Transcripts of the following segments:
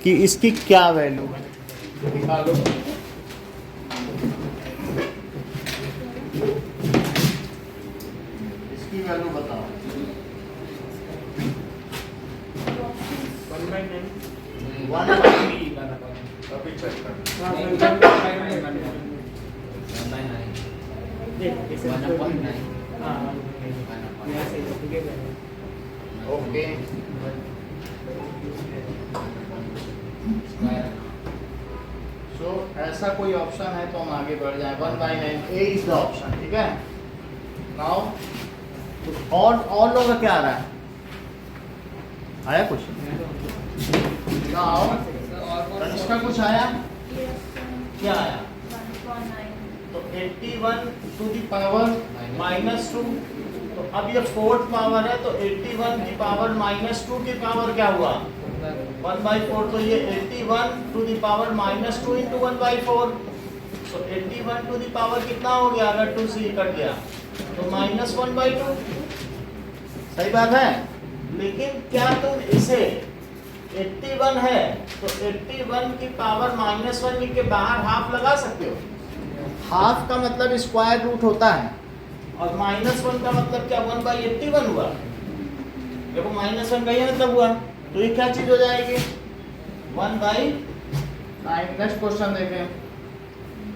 कि इसकी क्या वैल्यू है, निकालो। इसकी वैल्यू बताओ। 1/9 अभी चेक कर। ओके, सो ऐसा कोई ऑप्शन है तो हम आगे बढ़ जाएं। 1/9 ए इज द ऑप्शन, ठीक है। नाउ और लोगों का क्या आ रहा है, आया कुछ? नाउ तनिष्का कुछ आया, क्या आया? तो 81 टू द पावर -2, तो अब ये फोर्थ पावर है, तो 81 की पावर -2 की पावर क्या हुआ? 1/4। तो ये 81 टू द पावर -2 इंटू 1/4, तो 81 टू द पावर कितना हो गया? अगर 2 से कट गया तो -1/2। सही बात है। लेकिन क्या तुम इसे 81 है तो 81 की पावर -1 लिख के बाहर हाफ लगा सकते हो? हाफ का मतलब स्क्वायर रूट होता है, और -1 का मतलब क्या? 1/81 हुआ। देखो -1 का ये मतलब हुआ, तो ये क्या चीज हो जाएगी? 1/9। नेक्स्ट क्वेश्चन देखें।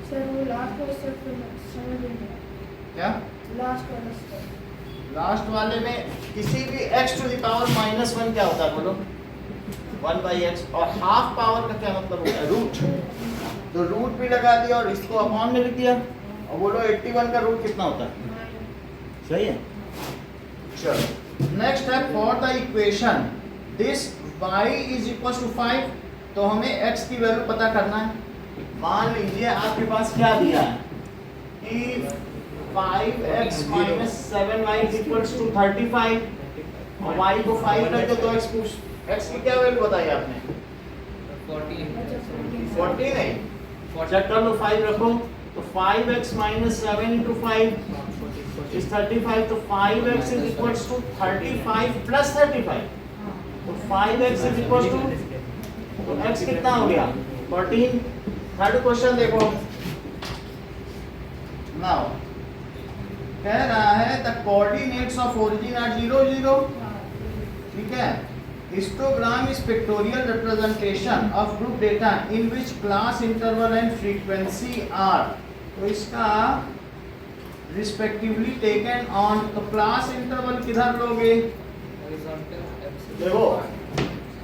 सर वो लास्ट क्वेश्चन समझ नहीं आया। क्या लास्ट वाले में किसी भी x टू द पावर -1 क्या होता है बोलो? 1/x। और हाफ पावर का क्या मतलब होता है? रूट। तो रूट भी लगा दिया और इसको अपॉन में लिख दिया, और बोलो 81 का रूट कितना होता है? सही है। चलो नेक्स्ट है, for the equation this y is equal to 5, तो हमें x की वैल्यू पता करना है। मान लीजिए आपके पास क्या दिया है कि 5x - 7y is equal to 35, और y को 5 रख दो तो x की क्या वैल्यू बताई आपने? 14 नहीं, चेक कर लो। 5 रखो तो 5x - 7 इंटू 5 इज 35, तो 5x is equal to 35 plus 35, तो 5x इज इक्वल टू, तो x कितना हो गया? 14। थर्ड क्वेश्चन देखो। नाउ कह रहा है the coordinates of origin are 0 0, ठीक है। Histogram is pictorial representation of group data in which class interval and frequency are, तो इसका रिस्पेक्टिवली टेकन ऑन, तो क्लास इंटरवल किधर लोगे? देखो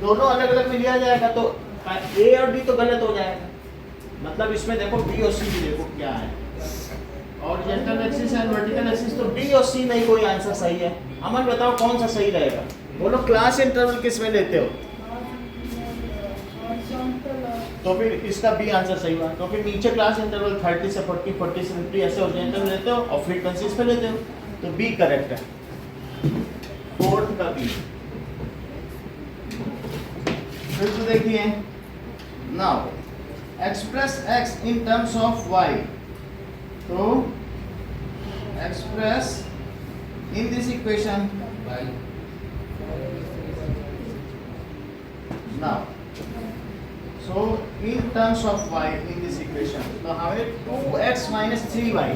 दोनों अलग अलग में लिया जाएगा, तो ए और डी तो गलत हो जाएगा। मतलब इसमें देखो बी और सी भी देखो क्या है, horizontal axis and vertical axis, तो बी और सी में ही कोई आंसर सही है। अमन बताओ कौन सा सही रहेगा? बोलो क्लास इंटरवल किस में लेते हो? तो फिर इसका बी आंसर सही हुआ। तो फिर नीचे क्लास इंटरवल 30 से 40, 40 से 50 ऐसे हॉरिजॉन्टल लेते हो, और फ्रीक्वेंसीज पे लेते हो, तो बी करेक्ट है। फोर्थ का बी। फिर तो देखिए, now express x in terms of y, तो express in this equation now, so in terms of y in this equation, तो हमें 2x - 3y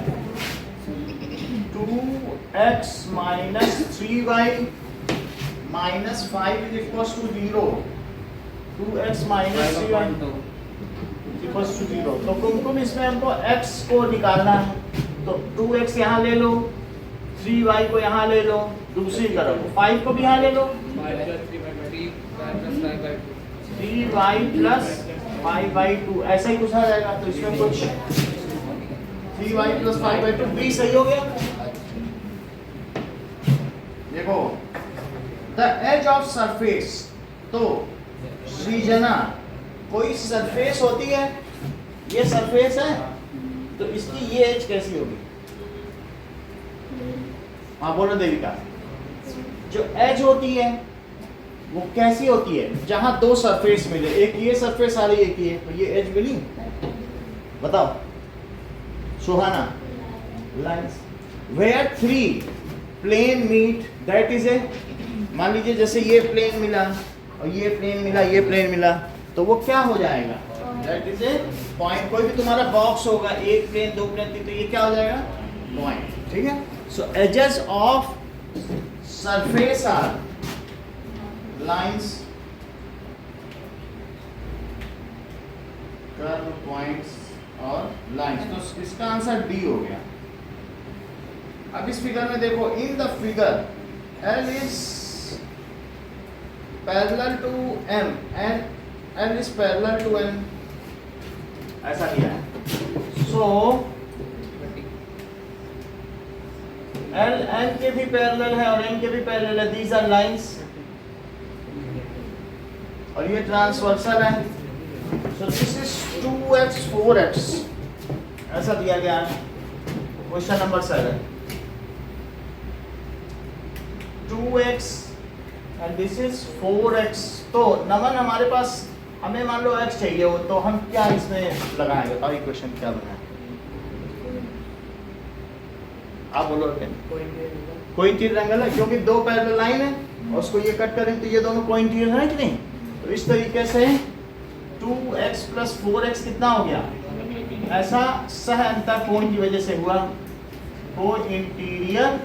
5 is equals to 0, 2x - 3y equals to 0। तो कुमकुम इसमें हमको x को निकालना है, तो 2x यहाँ ले लो, 3y को यहाँ ले लो, दूसरी तरफ 5 को भी यहाँ ले लो, 3y प्लस 5/2 ऐसा ही कुछ आ जाएगा। तो इसमें कुछ 3y प्लस 5/2 b सही हो गया। देखो द एज ऑफ सरफेस, तो सृजना कोई सरफेस होती है, ये सरफेस है, तो इसकी ये एज कैसी होगी? हाँ बोलो देविका। जो एज होती है वो कैसी होती है? जहां दो सरफेस मिले, एक ये सरफेस आ रही है, एक ये, तो ये एज मिली। बताओ Suhana. Lines where 3 plane meet, that is a, मान लीजिए जैसे ये प्लेन मिला और ये प्लेन मिला, ये प्लेन मिला, तो वो क्या हो जाएगा? That is A point. कोई भी तुम्हारा बॉक्स होगा, एक प्लेन, दो प्लेन, तो ये क्या हो जाएगा? पॉइंट। ठीक है। So edges of surface are lines, curve, points और लाइंस। तो इसका आंसर डी हो गया। अब इस फिगर में देखो, in the figure L is parallel to M and L is parallel to N, ऐसा दिया है। So L के भी पैरेलल है और N के भी पैरेलल है। These are lines और ये ट्रांसवर्सल है। So this is 2x 4x, ऐसा दिया गया है। Question number 7, 2x and this is 4x। तो नमन हमारे पास, हमें मान लो x चाहिए हो, तो हम क्या इसमें लगाएंगे? बताओ इक्वेशन क्या बनाए? आप बोलो। कोई इंटीरियर एंगल है, क्योंकि दो पैरेलल लाइन है और उसको ये कट करें तो ये दोनों कोई इंटीरियर है कि नहीं? तो इस तरीके से 2x plus 4x कितना हो गया? ऐसा सह अंतर कोण की वजह से हुआ, को इंटीरियर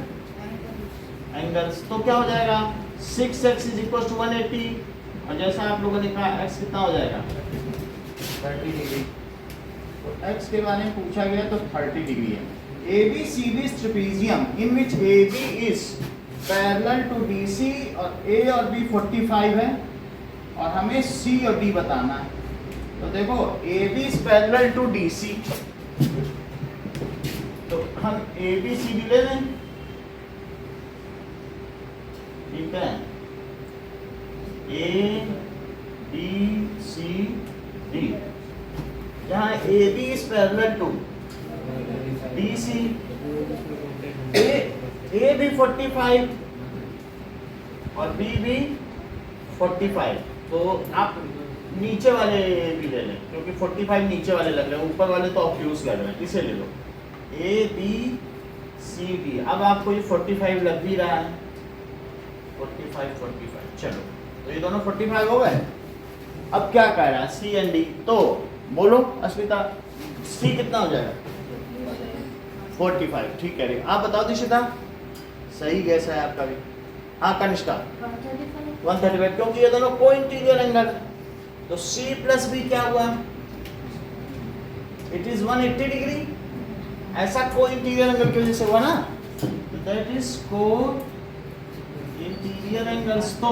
एंगल्स। तो क्या हो जाएगा? 6x इज इक्वल टू 180 और जैसा आप लोगों ने कहा x कितना हो जाएगा? 30 डिग्री। तो x के बारे में पूछा गया तो 30 डिग्री है। ABCD is trapezium in which AB is parallel to DC और A और B 45 है और हमें C और D बताना है। तो देखो AB is parallel to DC, तो हम ABCD ले लें। ठीक है, A B C D, जहाँ AB is parallel to DC, A भी 45 और B भी 45। तो आप नीचे वाले भी ले लें, क्योंकि 45 नीचे वाले लग रहे हैं, ऊपर वाले तो ऑफ्यूज लग रहे हैं, इसे ले लो। A B C D। अब आपको ये 45 लग भी रहा है, 45। चलो, तो ये दोनों 45 हो गए। अब क्या कह रहा है? C and D। तो बोलो अस्मिता, C कितना हो जाएगा? 45। ठीक कह रही है। आप बताओ दिशिता, सही गैस है आपका भी। हाँ कनिष्का, 135, क्योंकि ये दोनों को इंटीरियर एंगल। तो C प्लस B क्या हुआ? It is 180 degree. ऐसा को इंटीरियर एंगल की वजह से हुआ ना, तो दैट इज को इंटीरियर एंगल्स। तो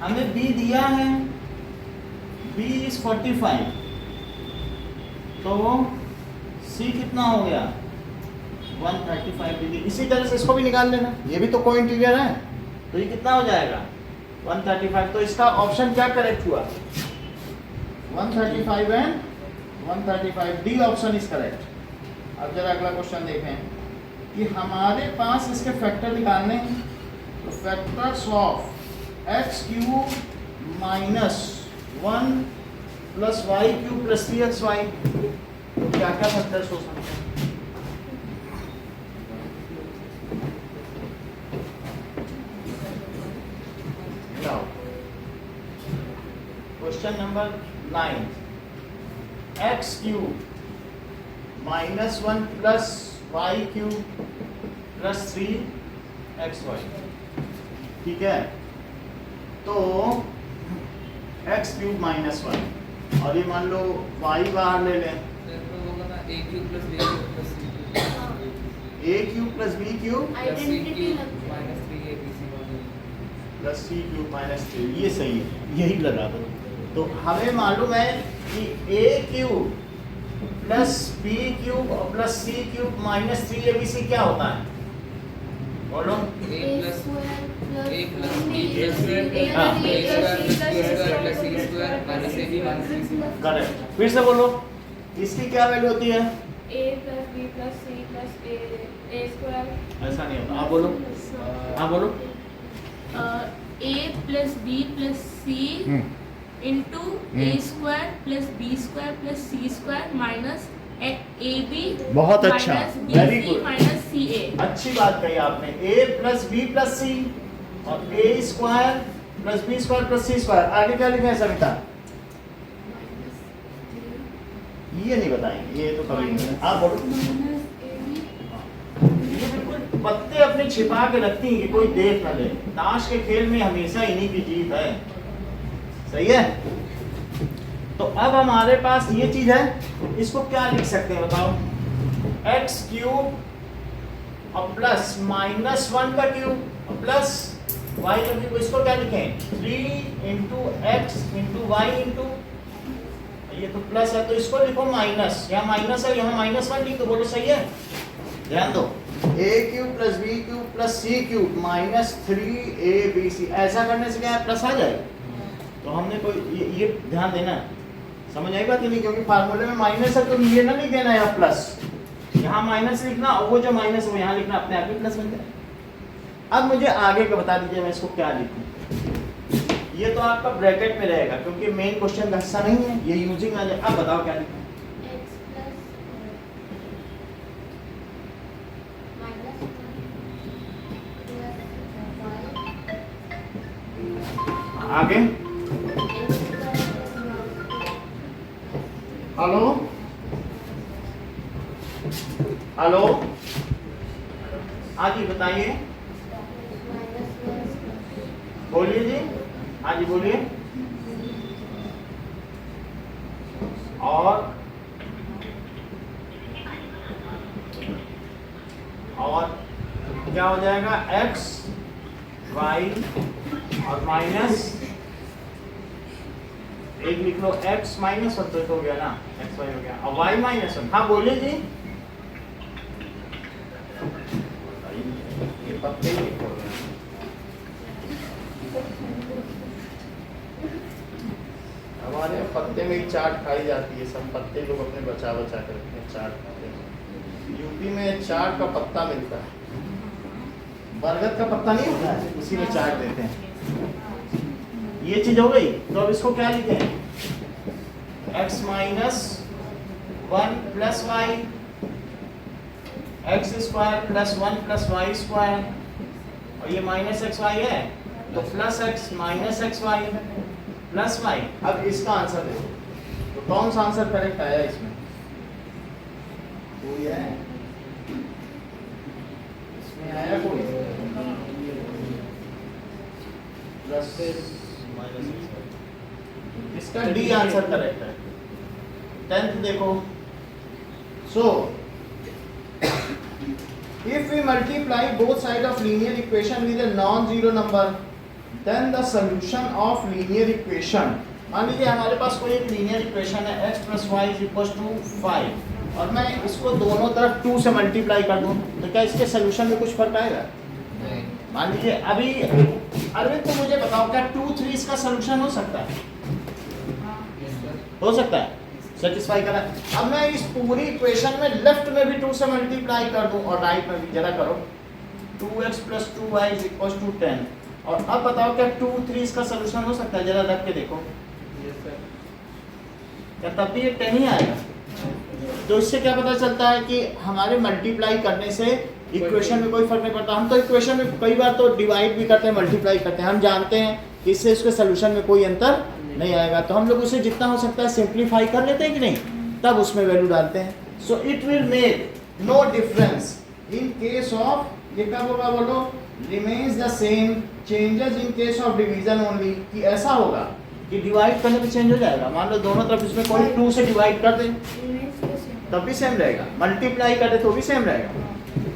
हमें B दिया है, B इज 45, तो C कितना हो गया? 135 डिग्री। इसी तरह से इसको भी निकाल लेना, ये भी तो को इंटीरियर है, तो ये कितना हो जाएगा? 135। तो इसका ऑप्शन क्या करेक्ट हुआ? 135 and 135, D option is correct. अब जरा अगला क्वेश्चन देखें कि हमारे पास इसके फैक्टर निकालने हैं। तो factors of x cube minus 1 plus y cube plus 3xy, तो क्या क्या फैक्टर्स हो सकते हैं? Question number 9, x cube minus 1 plus y cube plus 3xy। ठीक है, तो एक्स क्यूब माइनस 1 और ये मान लो वाई बाहर ले लें, a cube plus b cube plus c cube, a cube plus b cube identity minus 3abc plus c cube minus 3, ये सही है, यही लगा दो। तो हमें मालूम है कि a cube plus b cube और plus c cube minus 3abc क्या होता है? बोलो। a plus a plus b A plus c हाँ। Plus c square minus ab minus c। Correct, फिर से बोलो, इसकी क्या वैल्यू होती है? A plus B plus C plus A square। ऐसा नहीं होता, आप बोलो। हाँ बोलो। A plus B plus C into A square plus B square plus C square minus AB बहुत अच्छा, minus very BC good। minus CA। अच्छी बात कही आपने। a plus b plus c और a square plus b square plus c square. आगे क्या लिखे हैं सविता? ये नहीं बताएंगे, ये तो कभी नहीं। आप बोलो। ये बिल्कुल पत्ते अपने छिपा के रखती हैं कि कोई देख न ले। ताश के खेल में हमेशा इन्हीं की जीत है, सही है। तो अब हमारे पास ये चीज है, इसको क्या लिख सकते हैं बताओ? एक्स क्यूब और प्लस माइनस 1 का क्यूब और प्लस y का क्यूब। इसको क्या लिखें? 3 into x into y into, ये तो प्लस है तो इसको लिखो माइनस। यहाँ माइनस है, यहाँ -1 लिख दो। बोलो सही है? ध्यान दो, a cube plus b cube plus c cube minus 3abc। ऐसा करने से क्या है? प्लस आ जाएगा। तो हमने कोई ये ध्यान देना है, समझ आएगा कि नहीं? क्योंकि फार्मूले में माइनस है तो ये ना नहीं देना या प्लस, यहाँ माइनस लिखना और वो जो माइनस है वो यहाँ लिखना, अपने आप ही प्लस बन जाए। अब मुझे आगे का बता दीजिए मैं इसको क्या लिखूं। ये तो आपका ब्रैकेट में रहेगा क्योंकि मेन क्वेश्चन का हिस्सा नहीं है, ये यूजिंग आ जाए। अब बताओ क्या लिखूं? आगे हेलो हेलो, हाँ जी बताइए, बोलिए जी, हाँ जी बोलिए। और क्या हो जाएगा? x y और माइनस एक लिख लो, x -1 तो हो गया ना, x y हो गया और y -1। हाँ बोलिए जी। ये पत्ते ही लिखो। हमारे पत्ते में ही चाट खाई जाती है, सब पत्ते लोग अपने बचा बचा कर रखते हैं, चाट खाते हैं। यूपी में चाट का पत्ता मिलता है, बरगद का पत्ता नहीं होता है, उसी में चाट देते हैं। ये चीज हो गई। तो अब इसको क्या लिखे? x -1 plus y, x square plus 1 plus y square, और ये -xy है तो प्लस x माइनस xy प्लस y। अब इसका आंसर देखो, तो कौन सा आंसर करेक्ट आया इसमें? कोई है इसमें आया कोई? प्लस माइनस, इसका डी आंसर करेक्ट है। 10th देखो, सो if we multiply both sides of linear equation with a non-zero number, then the solution of linear equation, मान लीजिए हमारे पास कोई एक लीनियर इक्वेशन है x + y = 5 और मैं इसको दोनों तरफ 2 से मल्टीप्लाई कर दूं तो क्या इसके सोल्यूशन में कुछ फर्क आएगा? मान लीजिए अभी अरविंद तो मुझे बताओ, क्या 2 3 इसका सोल्यूशन हो सकता है? हो सकता है, सेटिस्फाई करा। अब मैं इस पूरी इक्वेशन में लेफ्ट में भी 2 से मल्टीप्लाई कर दूं और राइट में भी, जरा करो, 2x + 2y = 10। और अब बताओ क्या 2 3 इसका सोल्यूशन हो सकता है? जरा रख के देखो, क्या तब भी ये 10 ही आएगा? तो इससे क्या पता चलता है कि हमारे मल्टीप्लाई करने से इक्वेशन में कोई फर्क नहीं पड़ता। हम तो इक्वेशन में कई बार तो डिवाइड भी करते हैं, मल्टीप्लाई करते हैं, हम जानते हैं कि इससे उसके सोल्यूशन में कोई अंतर नहीं आएगा, तो हम लोग उसे जितना हो सकता है सिंप्लीफाई कर लेते हैं कि नहीं, तब उसमें वैल्यू डालते हैं। So it will make no difference in case of, ये कब होगा बोलो? Remains the same, changes in case of division only. कि ऐसा होगा कि डिवाइड करने पे चेंज हो जाएगा। मान लो दोनों तरफ इसमें कोई 2 से डिवाइड कर दे तब भी सेम रहेगा, मल्टीप्लाई कर दे तो भी सेम रहेगा।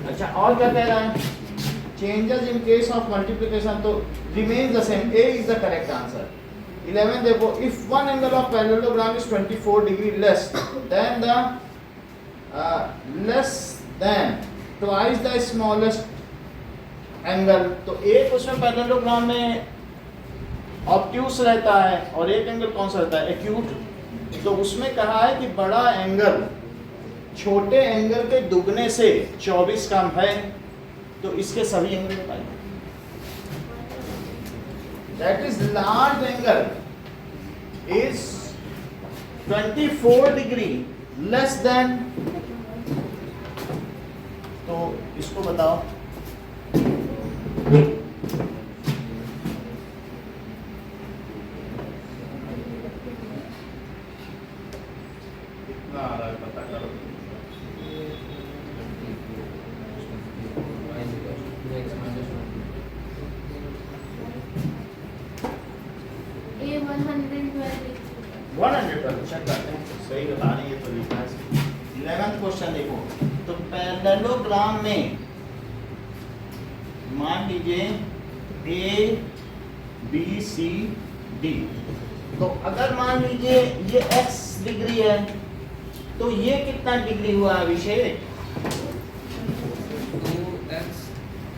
अच्छा, और क्या कह रहा है? Changes in case of multiplication, तो remains the same, a is the correct answer. 11 देखो, if one angle of parallelogram is 24 degree less than twice the smallest angle, तो एक उसमें पैरेललोग्राम में ऑब्ट्यूस रहता है और एक एंगल कौन सा रहता है? एक्यूट। तो उसमें कहा है कि बड़ा एंगल छोटे एंगल के दुगने से 24 कम है, तो इसके सभी एंगल बताइए। That is large angle is 24 degree less than, तो इसको बताओ। कितना आ रहा है पता करो। A 112 100 चेक करते हैं, सही बता रहे हैं ये तो लिखा है। 11th क्वेश्चन देखो, तो पैरेललोग्राम में मान लीजिए A B C D, तो अगर मान लीजिए ये x डिग्री है तो ये कितना डिग्री हुआ अभिषेक? 2x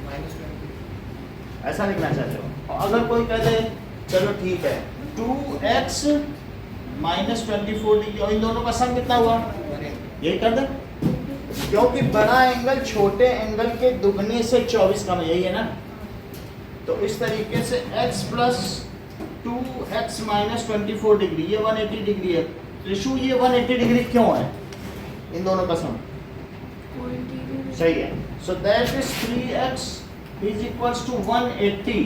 minus 20. ऐसा लिखना चाहते हो? और अगर कोई कह दे चलो ठीक है 2x माइनस 24 डिग्री, और इन दोनों का सम कितना हुआ? 180. यही कर दे, क्योंकि बड़ा एंगल छोटे एंगल के दुगने से 24 कम है, यही है ना। तो इस तरीके से x plus 2x minus 24 degree, ये 180 डिग्री है। तो इशू ये 180 डिग्री क्यों है? इन दोनों का सम सही है। So that is 3x is equals to 180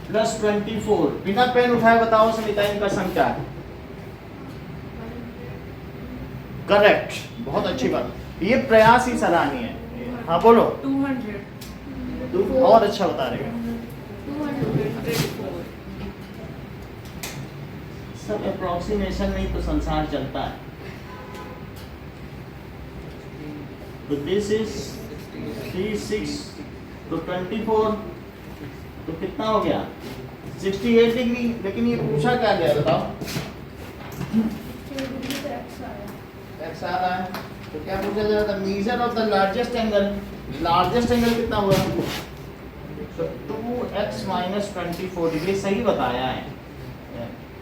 plus 24। बिना पेन उठाए बताओ समिता इनका सम क्या है? करेक्ट, बहुत अच्छी बात, ये प्रयास ही सराहनीय है। हाँ बोलो। 200 तू और अच्छा बता रहेगा। 204 सब अप्रोक्सीमेशन में ही तो संसार चलता है। तो दिस इज 36 तो 24 तो कितना हो गया? 68 डिग्री। लेकिन ये पूछा क्या गया बताओ? x आ रहा है तो क्या पूछा जा रहा था? Measure of the largest angle. Largest angle कितना हुआ? तो 2x माइनस 24 डिग्री सही बताया है,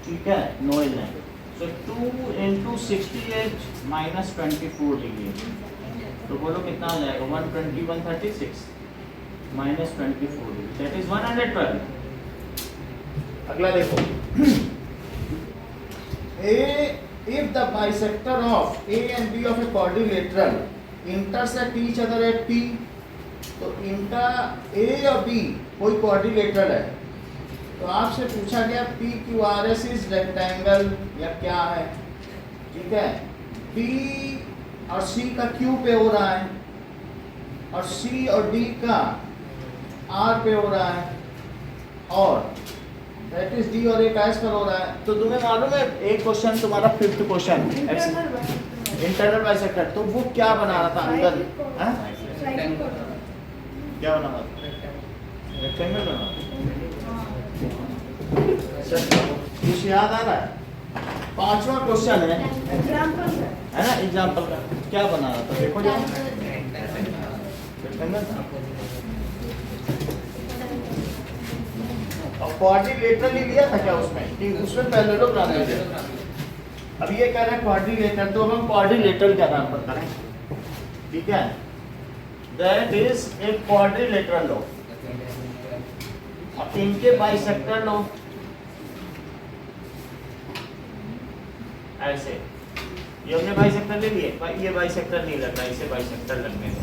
ठीक है, नो इलेवन। सो 2 इंटू 68 माइनस 24 डिग्री, तो बोलो कितना हो जाएगा? 120 136 माइनस 24 डिग्री, दैट इज 112। अगला देखो, if the bisector of A and B of a quadrilateral intersect each other at P, तो इनका A और B कोई क्वाड्रिलेटरल है, तो आपसे पूछा गया PQRS इज रेक्टेंगल या क्या है, ठीक है। B और C का Q पे हो रहा है और C और D का R पे हो रहा है, और दैट इज D और एक S पर हो रहा है। तो तुम्हें मालूम है एक क्वेश्चन तुम्हारा 5th क्वेश्चन इंटरनल बाइसेक्टर, तो वो क्या बना रहा था अंदर? हाँ? क्या बना रहा था? रेक्टेंगल बना रहा था। कुछ याद आ रहा है? 5वां क्वेश्चन है ना एग्जाम्पल का, क्या बना रहा था देखो जरा। रेक्टेंगल था और क्वाड्रिलेटरल ही लिया था क्या उसमें, कि उसमें पैरेललोग्राम ले लिया? अब ये कह रहा है क्वाड्रिलेटरल, तो हम क्वाड्रिलेटरल के आधार पर करें, ठीक है। दैट इज ए क्वाड्रिलेटरल लो, और इनके बाइसेक्टर लो ऐसे। ये हमने बाइसेक्टर ले लिए, ये बाइसेक्टर नहीं लग रहा, इसे बाइसेक्टर लगने दो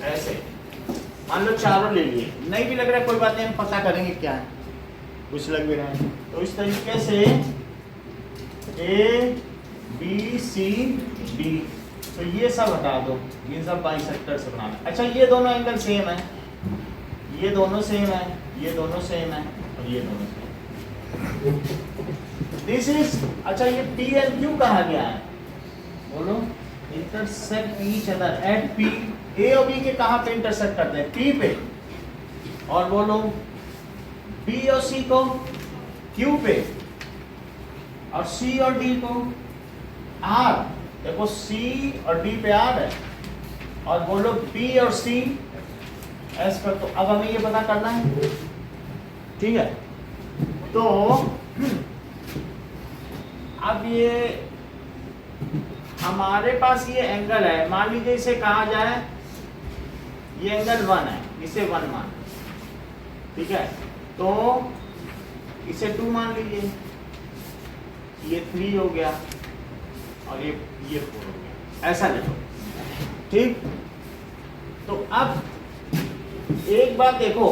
ऐसे। मान लो चारों ले लिए, नहीं भी लग रहा है कोई बात नहीं, हम पता करेंगे क्या है, कुछ लग भी रहा है। तो इस तरीके से A B C D, तो ये सब हटा दो, ये सब बाइसेक्टर से बनाना। अच्छा ये दोनों एंगल सेम है, ये दोनों सेम है, ये दोनों सेम है, और ये दोनों सेम। दिस इज, अच्छा ये P and Q कहा गया है? बोलो। Intersect each other at P। A और B के कहाँ पे इंटरसेक्ट करते हैं? P पे। और बोलो B और C को Q पे, और C और D को R। देखो C और D पे R है, और बोलो B और C S पर। तो अब हमें ये पता करना है, ठीक है। तो अब ये हमारे पास ये एंगल है, मान लीजिए इसे कहा जाए ये एंगल 1 है, इसे 1 मान, ठीक है। तो इसे 2 मान लीजिए, ये 3 हो गया, और ये 4 हो गया, ऐसा ले लो, ठीक। तो अब एक बात देखो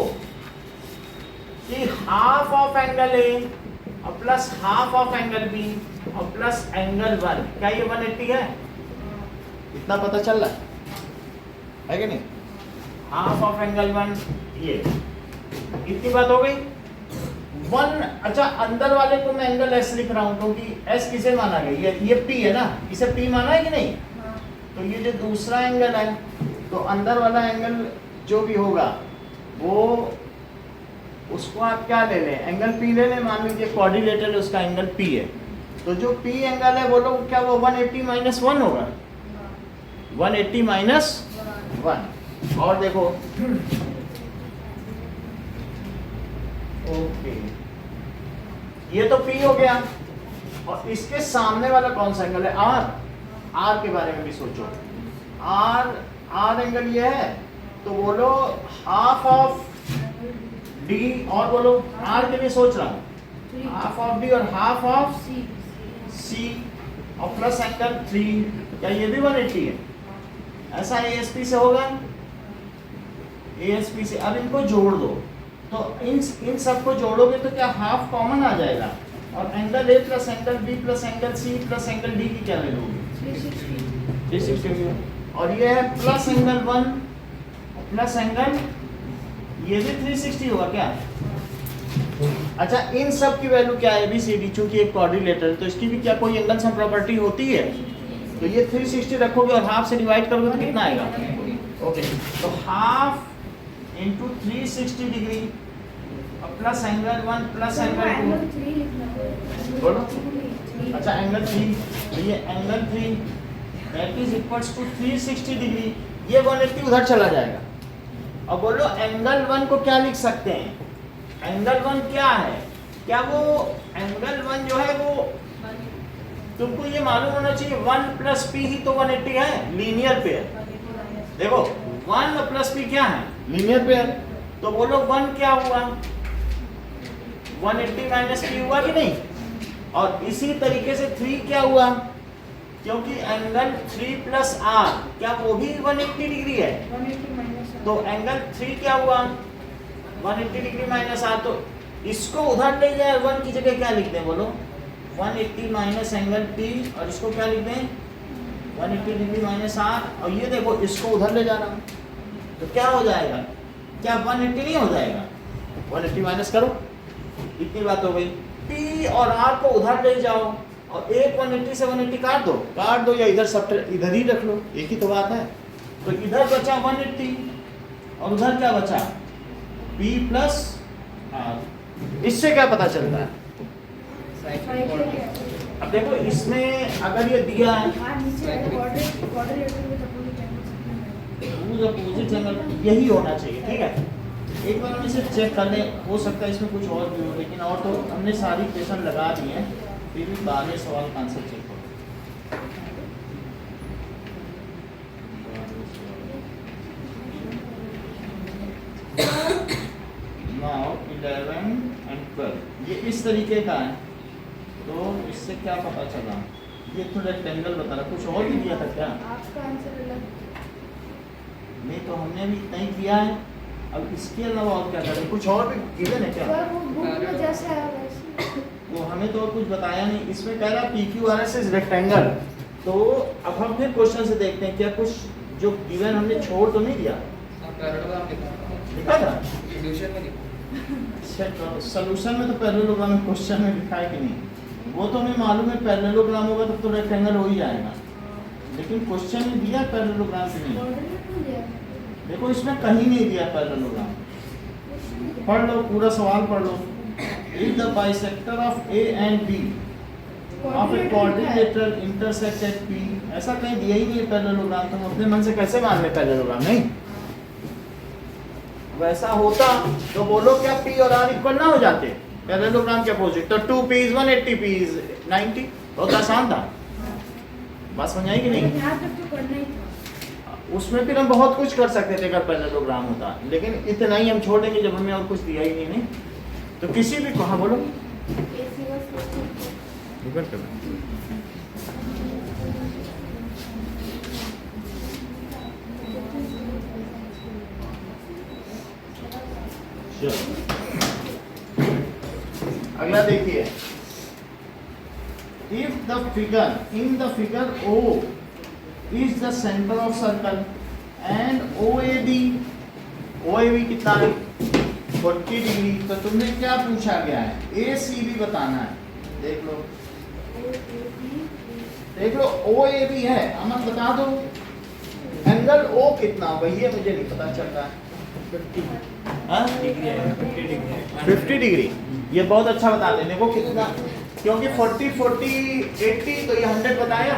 कि हाफ ऑफ एंगल ए और plus half of angle b और प्लस एंगल 1, क्या ये 180 है? इतना पता चल रहा है कि नहीं? हाफ ऑफ एंगल 1 ये, इतनी बात हो गई। 1, अच्छा अंदर वाले को मैं एंगल एस लिख रहा हूं क्योंकि एस किसे माना गया? ये पी है ना, इसे पी माना है कि नहीं? तो ये जो दूसरा एंगल है, तो अंदर वाला एंगल जो भी होगा वो उसको आप क्या ले लें? एंगल पी ले लें। मान लीजिए क्वाड्रिलेटरल उसका एंगल पी है, तो जो पी एंगल है वो लोग क्या वो 180 माइनस 1 होगा? 180 माइनस 1। और देखो ओके, ये तो पी हो गया। और इसके सामने वाला कौन सा एंगल है? आर। आर के बारे में भी सोचो। आर एंगल ये है, तो बोलो हाफ ऑफ डी, और बोलो आर के लिए सोच रहा हूँ, हाफ ऑफ डी और हाफ ऑफ सी और प्लस एंगल 3, क्या ये भी 180 है? ऐसा एएसपी से होगा, एएसपी से। अब इनको जोड़ दो, तो इन सबको जोड़ोगे तो क्या हाफ कॉमन आ जाएगा, और angle a plus angle b plus angle c plus angle d की क्या वैल्यू होगी? 360। और ये है प्लस एंगल 1 प्लस एंगल, ये भी 360 होगा क्या? अच्छा इन सब की वैल्यू क्या है? ABCD, चूंकि एक क्वाड्रिलेटरल तो इसकी भी क्या कोई एंगल सम प्रॉपर्टी होती है? तो ये 360 रखोगे और हाफ से डिवाइड करोगे तो कितना आएगा? ओके, तो हाफ इंटू 360 डिग्री और प्लस एंगल 1 प्लस एंगल 2, बोलो। अच्छा एंगल 3, तो ये angle 3 that is equals to 360 degree, ये 180 उधर चला जाएगा। अब बोलो एंगल 1 को क्या लिख सकते हैं? एंगल 1 क्या है? क्या वो एंगल 1 जो है वो तुमको ये मालूम होना चाहिए 1 प्लस पी ही तो 180 है, लीनियर पेयर। देखो 1 प्लस पी क्या है? Linear pair. तो बोलो 1 क्या हुआ? 180 माइनस पी हुआ कि नहीं? और इसी तरीके से 3 क्या हुआ? क्योंकि एंगल 3 प्लस आर क्या वो भी 180 डिग्री है? तो एंगल 3 क्या हुआ? 180 डिग्री माइनस आर। तो इसको उधर ले जाए, 1 की जगह क्या लिख दें? बोलो 180 माइनस एंगल टी, और इसको क्या लिख दें? 180 डिग्री माइनस आर। और ये देखो इसको उधर ले जाना, तो क्या हो जाएगा? क्या 180 नहीं हो जाएगा? 180 माइनस करो, इतनी बात हो गई। पी और आर को उधर ले जाओ और एक 180 से 180 काट दो या इधर सब इधर ही रख लो, एक ही तो बात है। तो इधर बचा 180 और उधर क्या बचा? P plus r. इससे क्या पता चलता है? अब देखो इसमें अगर ये दिया है अपोजिट एंगल यही होना चाहिए, ठीक है। एक बार हम इसे चेक कर लें, हो सकता है इसमें कुछ और भी हो, लेकिन और तो हमने सारी क्वेश्चन लगा दी हैं, फिर भी 12 सवाल का आंसर चेक करो। नाउ 11 and 12 ये इस तरीके का है, तो इससे क्या पता चला? ये तो रेक्टेंगल बता रहा, कुछ और भी दिया था क्या? आपका आंसर अलग नहीं तो हमने भी नहीं दिया है। अब इसके अलावा और क्या करें? कुछ और भी गिवन है क्या? सर वो बुक में जैसे है वैसे। तो हमें तो और कुछ बताया नहीं। इसमें कह रहा PQRS इज रेक्टेंगल। तो अब हम फिर क्वेश्चन से देखते हैं क्या कुछ जो गिवन हमने छोड़ तो नहीं दिया? लिखा था सोल्यूशन में, तो पैरेललोग्राम में क्वेश्चन में लिखा है कि नहीं? वो तो हमें मालूम है पैरेललोग्राम होगा तब तो रेक्टेंगल हो ही जाएगा, लेकिन क्वेश्चन में दिया पैरेललोग्राम की नहीं। देखो इसमें कहीं नहीं दिया पैरेललोग्राम। पढ़ लो, पूरा सवाल पढ़ लो। If the bisector of A and B of a quadrilateral intersect at P, ऐसा कहीं दिया ही नहीं है पैरेललोग्राम, तो हम अपने मन से कैसे मान ले पैरेललोग्राम? नहीं, वैसा होता तो बोलो क्या P और R इक्वल ना हो जाते पैरेललोग्राम के अपोजिट? तो 2P is 180, P is 90, बहुत आसान था। बात समझ आई कि नहीं? यहाँ तक तो करना ही था। उसमें फिर हम बहुत कुछ कर सकते थे अगर पैरेललोग्राम होता, लेकिन इतना ही हम छोड़ देंगे जब हमें और कुछ दिया ही नहीं। तो किसी भी को, हाँ बोलो। अगला देखिए, if the figure in the figure O is the center of circle and OAB कितना है 40 डिग्री, तो तुमने क्या पूछा गया है ACB बताना है। देख लो OAB है, अमन बता दो एंगल O कितना होगा, ये मुझे नहीं पता चल रहा है। 50 डिग्री, ये बहुत अच्छा बता देने को कितना, क्योंकि 40 80 तो ये 100 बताया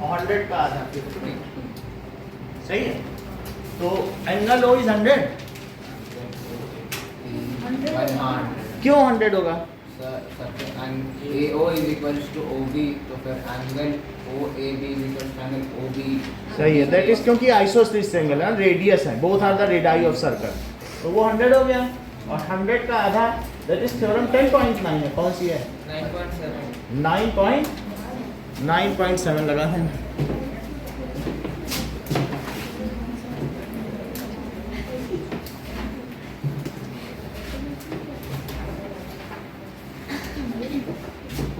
और 100 का आधा सही है, तो एंगल O इज 100। क्यों 100 होगा? AO is equals to OB, तो फिर angle OAB is equals to angle OB। सही है, दैट इज क्योंकि आइसोसेलेस ट्रायंगल है, रेडियस है, both are the radii of circle, तो वो 100 हो गया और 100 का आधा दैट इज थ्योरम 10.9 है। कौन सी है? 9.7 लगा है।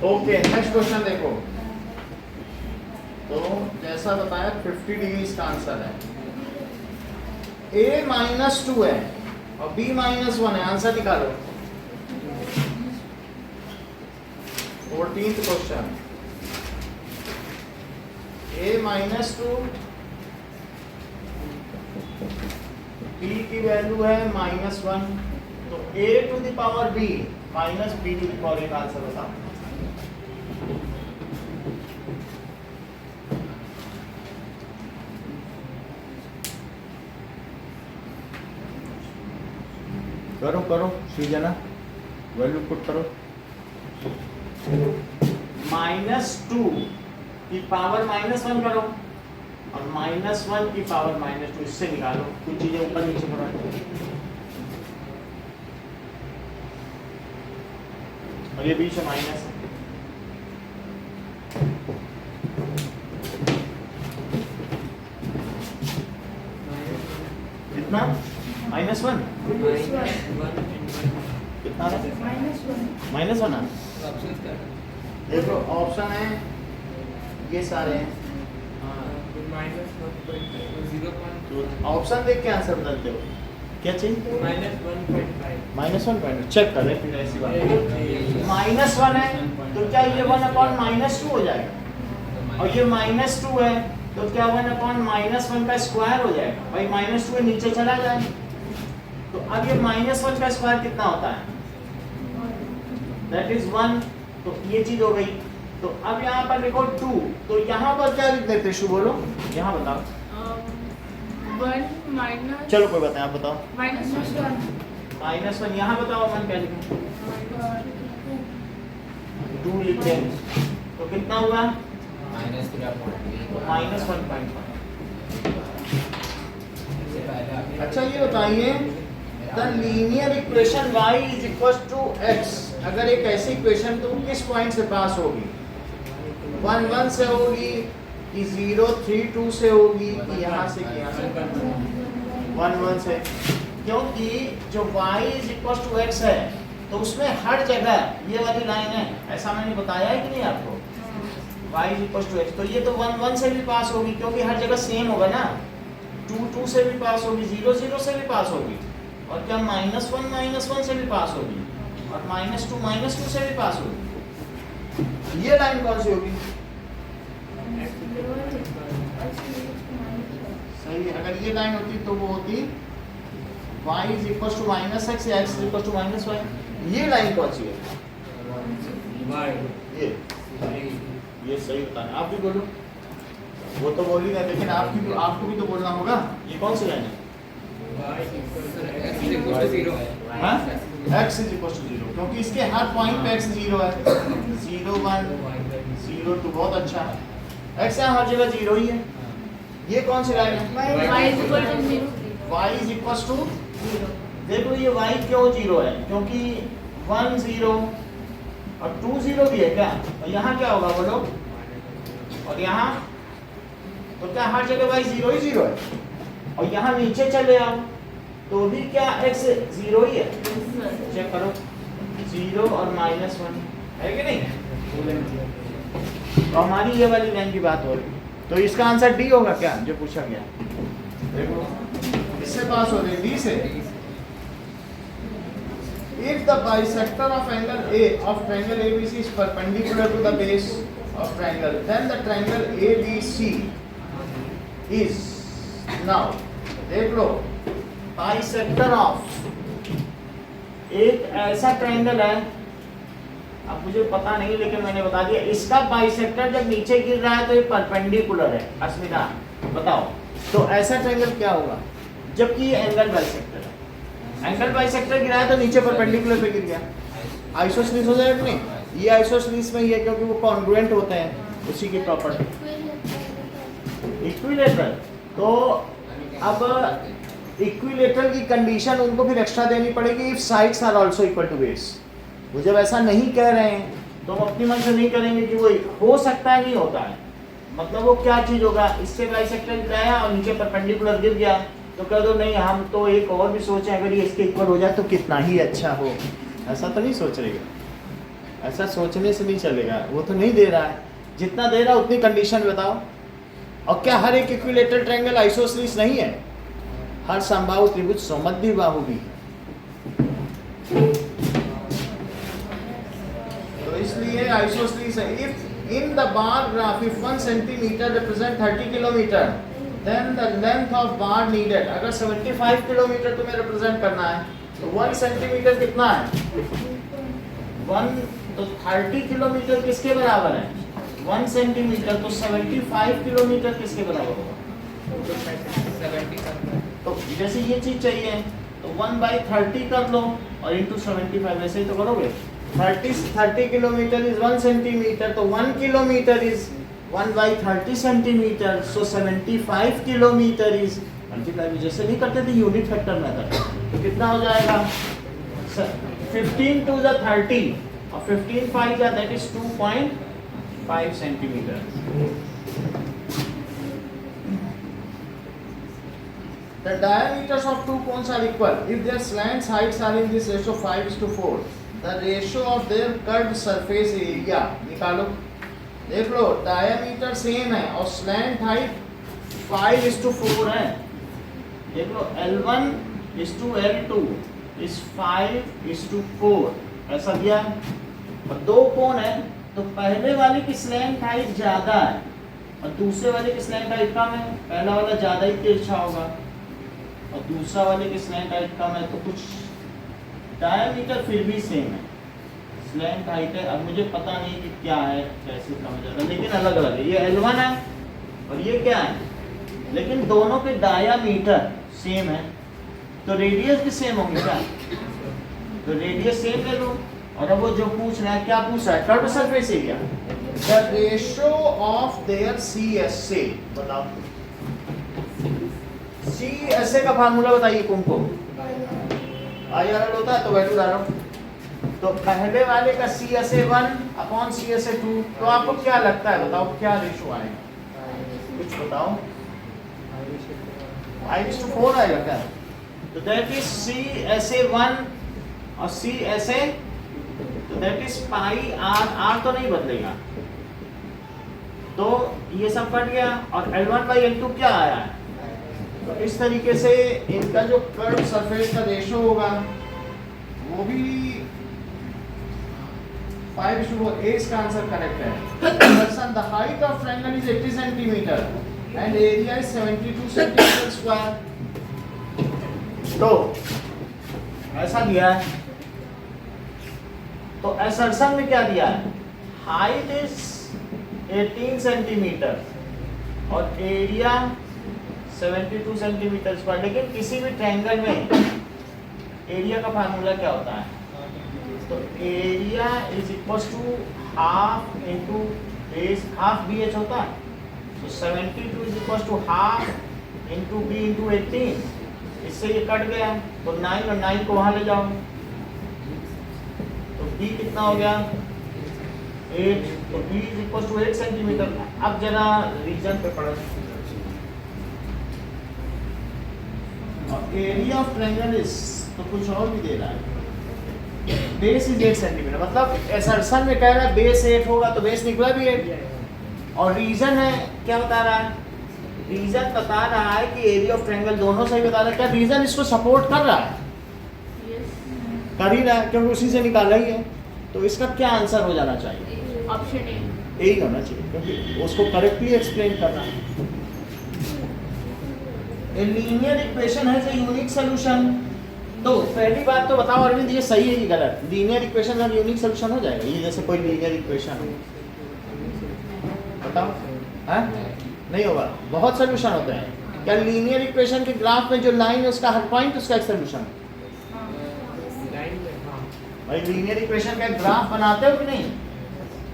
ओके नेक्स्ट क्वेश्चन देखो, तो जैसा बताया 50 डिग्री इसका आंसर है। A -2 है और B -1 है, आंसर निकालो। 14th क्वेश्चन, A -2, B की वैल्यू है -1, तो A to the power B minus B to the power A का आंसर बताओ। करो सृजना, वैल्यू पुट करो। -2 की पावर -1 करो और -1 की पावर -2, इससे निकालो कुछ चीजें ऊपर नीचे करो। और ये बीच में माइनस है, कितना? -1 कितना है? -1 है। देखो ऑप्शन है ये सारे हैं, ऑप्शन देख के आंसर बदलते हो, क्या चाहिए? -1 चेक करें फिर ऐसी बात। -1 है तो क्या ये 1/-2 हो जाएगा, और ये -2 है तो क्या 1/-1 का स्क्वायर हो जाएगा। भाई -2 नीचे चला जाए, तो अब ये -1 का स्क्वायर कितना होता है? दैट इज 1, तो ये चीज हो गई। तो अब यहाँ पर देखो 2, तो यहाँ पर क्या लिख देते शु बोलो, यहाँ बताओ। 1 माइनस, चलो कोई बताए, आप बताओ। -1 यहाँ बताओ, 1 क्या लिखें? 2 लिखें, तो कितना हुआ? -1.5। अच्छा ये बताइए, the linear equation y is equal to x, अगर एक ऐसी इक्वेशन तो किस पॉइंट से पास होगी? 1 1 से होगी कि 0 3 2 से होगी कि यहाँ से कि यहाँ से? 1 1 से, क्योंकि जो y is equal to x है तो उसमें हर जगह ये वाली लाइन है, ऐसा मैंने बताया है कि नहीं आपको? y is equal to x, तो ये तो 1 1 से भी पास होगी क्योंकि हर जगह सेम होगा ना, 2 2 से भी पास होगी, 0 0 से भी पास होगी, और क्या -1 -1 से भी पास होगी, और -2 से भी पास होगी। ये लाइन कौन सी होगी? सही है, अगर ये लाइन होती तो वो होती y is equal to -x या x is equal to -y। ये लाइन कौन सी है? ये सही होता है। आप भी बोलो, वो तो बोल ही रहे, लेकिन आपको भी तो बोलना होगा। ये कौन सी लाइन है? हाँ? x इज इक्वल टू 0, क्योंकि इसके हर पॉइंट पे x 0 है। 0 1 0 2, बहुत अच्छा है। x यहाँ हर जगह 0 ही है। ये कौन सी लाइन है? y is equal to 0। y is equal to 0। देखो ये y क्यों 0 है? क्योंकि 1 0 और 2 0 भी है क्या? और यहाँ क्या होगा बोलो? और यहाँ तो क्या हर जगह y 0 ही 0 है? और यहाँ नीचे चले आओ तो भी क्या x 0 ही है? चेक करो, 0 और -1 है कि नहीं? तो हमारी ये वाली लाइन की बात हो रही है, तो इसका आंसर डी होगा क्या जो पूछा गया? देखो इससे पास हो रही डी से। If the bisector of angle A of triangle ABC is perpendicular to the base of triangle, then the triangle ABC is, now देख लो, bisector of, एक ऐसा ट्रायंगल है, अब मुझे पता नहीं लेकिन मैंने बता दिया, इसका बाइसेक्टर जब नीचे गिर रहा है तो ये परपेंडिकुलर है। अस्मिता बताओ, तो ऐसा ट्रायंगल क्या होगा जबकि ये एंगल बाइसेक्टर है? एंगल बाइसेक्टर गिरा है तो नीचे परपेंडिकुलर पे गिर गया, आइसोसलीस हो जाएगा नहीं? ये आइसोसलीस में ही है क्योंकि वो कॉन्ग्रुएंट होते हैं, उसी की प्रॉपर्टी। इक्विलेटरल, तो अब इक्विलेटरल की कंडीशन उनको फिर एक्स्ट्रा देनी पड़ेगी, if sides are also equal to base. वो जब ऐसा नहीं कह रहे हैं तो हम अपनी मन से नहीं करेंगे कि वो हो सकता है, नहीं होता है, मतलब वो क्या चीज होगा, इससे बाइसेक्टर गिराया और नीचे परपेंडिकुलर गिर गया तो कह दो नहीं हम तो एक और भी सोचें, अगर ये इसके इक्वल हो जाए तो कितना ही अच्छा हो। ऐसा तो नहीं सोच रही, ऐसा सोचने से नहीं चलेगा, वो तो नहीं दे रहा है, जितना दे रहा है उतनी कंडीशन बताओ। और क्या हर एक इक्विलेटरल ट्रायंगल आइसोसलीस नहीं है? हर समबाहु त्रिभुज समद्वि बाहु भी, तो इसलिए आइसोसलीस है। If in the bar graph if 1 centimetre represent 30 kilometre, then the length of bar needed, अगर 75 किलोमीटर तुम्हें रिप्रेजेंट करना है तो 1 सेंटीमीटर कितना है? 1, तो 30 किलोमीटर किसके बराबर है? 1 सेंटीमीटर, तो 75 किलोमीटर किसके बराबर होगा? 70 तो जैसे ये चीज चाहिए तो 1/30 कर लो और इंटू 75, ऐसे ही तो करोगे। 30 किलोमीटर इज 1 सेंटीमीटर, तो 1 kilometre is 1/30 centimetre, so 75 kilometre is multiply, जैसे नहीं करते थे यूनिट फैक्टर मेथड, तो कितना हो जाएगा? 15 to the 30 और 15 5 that is 2.5 centimetre. The diameters of two cones are equal if their slant heights are in this ratio 5:4. The ratio of their curved surface area निकालो। देख लो डायमीटर सेम है और slant height 5:4 है। देख लो L1:L2 is 5:4, ऐसा दिया है। और दो कोण है तो पहले वाले की स्लैंट हाइट ज्यादा है और दूसरे वाले की स्लैंट हाइट कम है। पहला वाला ज्यादा ही तिरछा होगा और दूसरा वाले की स्लैंट हाइट कम है, तो कुछ डायमीटर फिर भी सेम है, स्लैंट हाइट है। अब मुझे पता नहीं कि क्या है, कैसे कम ज़्यादा, लेकिन अलग अलग है। ये L1 है और ये क्या है, लेकिन दोनों के डायमीटर सेम है, तो रेडियस भी सेम होंगे क्या? तो रेडियस सेम ले लो। और अब वो जो पूछ रहा है, क्या पूछ रहा है? Curve surface area, the ratio of their CSA बताओ। CSA का फार्मूला बताइए कुमको। IRL होता है तो वैल्यू डालो। तो पहले वाले का CSA 1 CSA 2, तो आपको क्या लगता है बताओ क्या रेशियो आएगा? कुछ बताओ। 5:4 आएगा क्या? तो दैट इज CSA 1 और CSA, तो दैट इज पाई R तो नहीं बदलेगा, तो ये सब कट गया और L1/L2 क्या आया है? तो इस तरीके से इनका जो कर्व सरफेस का रेशियो होगा वो भी 5:4। ए इसका आंसर करेक्ट है। The height of triangle is 80 centimetre and area is 72 centimetre square. तो ऐसा दिया है, तो असर्शन में क्या दिया है? हाइट इज 18 सेंटीमीटर और एरिया 72 सेंटीमीटर स्क्वायर। लेकिन किसी भी ट्रायंगल में एरिया का फार्मूला क्या होता है? तो area is equal to half into base, half BH होता है, तो 72 is equal to half into B into 18। इससे ये कट गया तो 9 और 9 को वहाँ ले जाओ, तो B कितना हो गया? 8, तो B is equal to 8 centimetre. अब जरा रीजन पे पढ़ो। एरिया ऑफ ट्रायंगल इज, तो कुछ और भी दे रहा है, बेस इज 8 सेंटीमीटर, मतलब असर्शन में कह रहा है बेस 8 होगा तो बेस निकला भी 8, और रीजन है क्या बता रहा है? रीजन बता रहा है कि एरिया ऑफ ट्रायंगल दोनों सही बता रहा है। क्या रीजन इसको सपोर्ट कर रहा है? यस कर ही रहा है क्योंकि उसी से निकाला ही है। तो इसका क्या आंसर हो जाना चाहिए? ऑप्शन ए यही होना चाहिए क्योंकि उसको करेक्टली एक्सप्लेन करना है। A linear equation has a unique solution. तो पहली बात तो बताओ अरविंद, ये सही है कि गलत? लीनियर इक्वेशन का यूनिक सॉल्यूशन हो जाएगा? ये जैसे कोई लीनियर इक्वेशन हो, बताओ। हाँ नहीं होगा, बहुत सॉल्यूशन होते हैं। क्या लीनियर इक्वेशन के ग्राफ में जो लाइन है उसका हर पॉइंट उसका एक सॉल्यूशन? भाई लीनियर इक्वेशन का ग्राफ बनाते हो कि नहीं?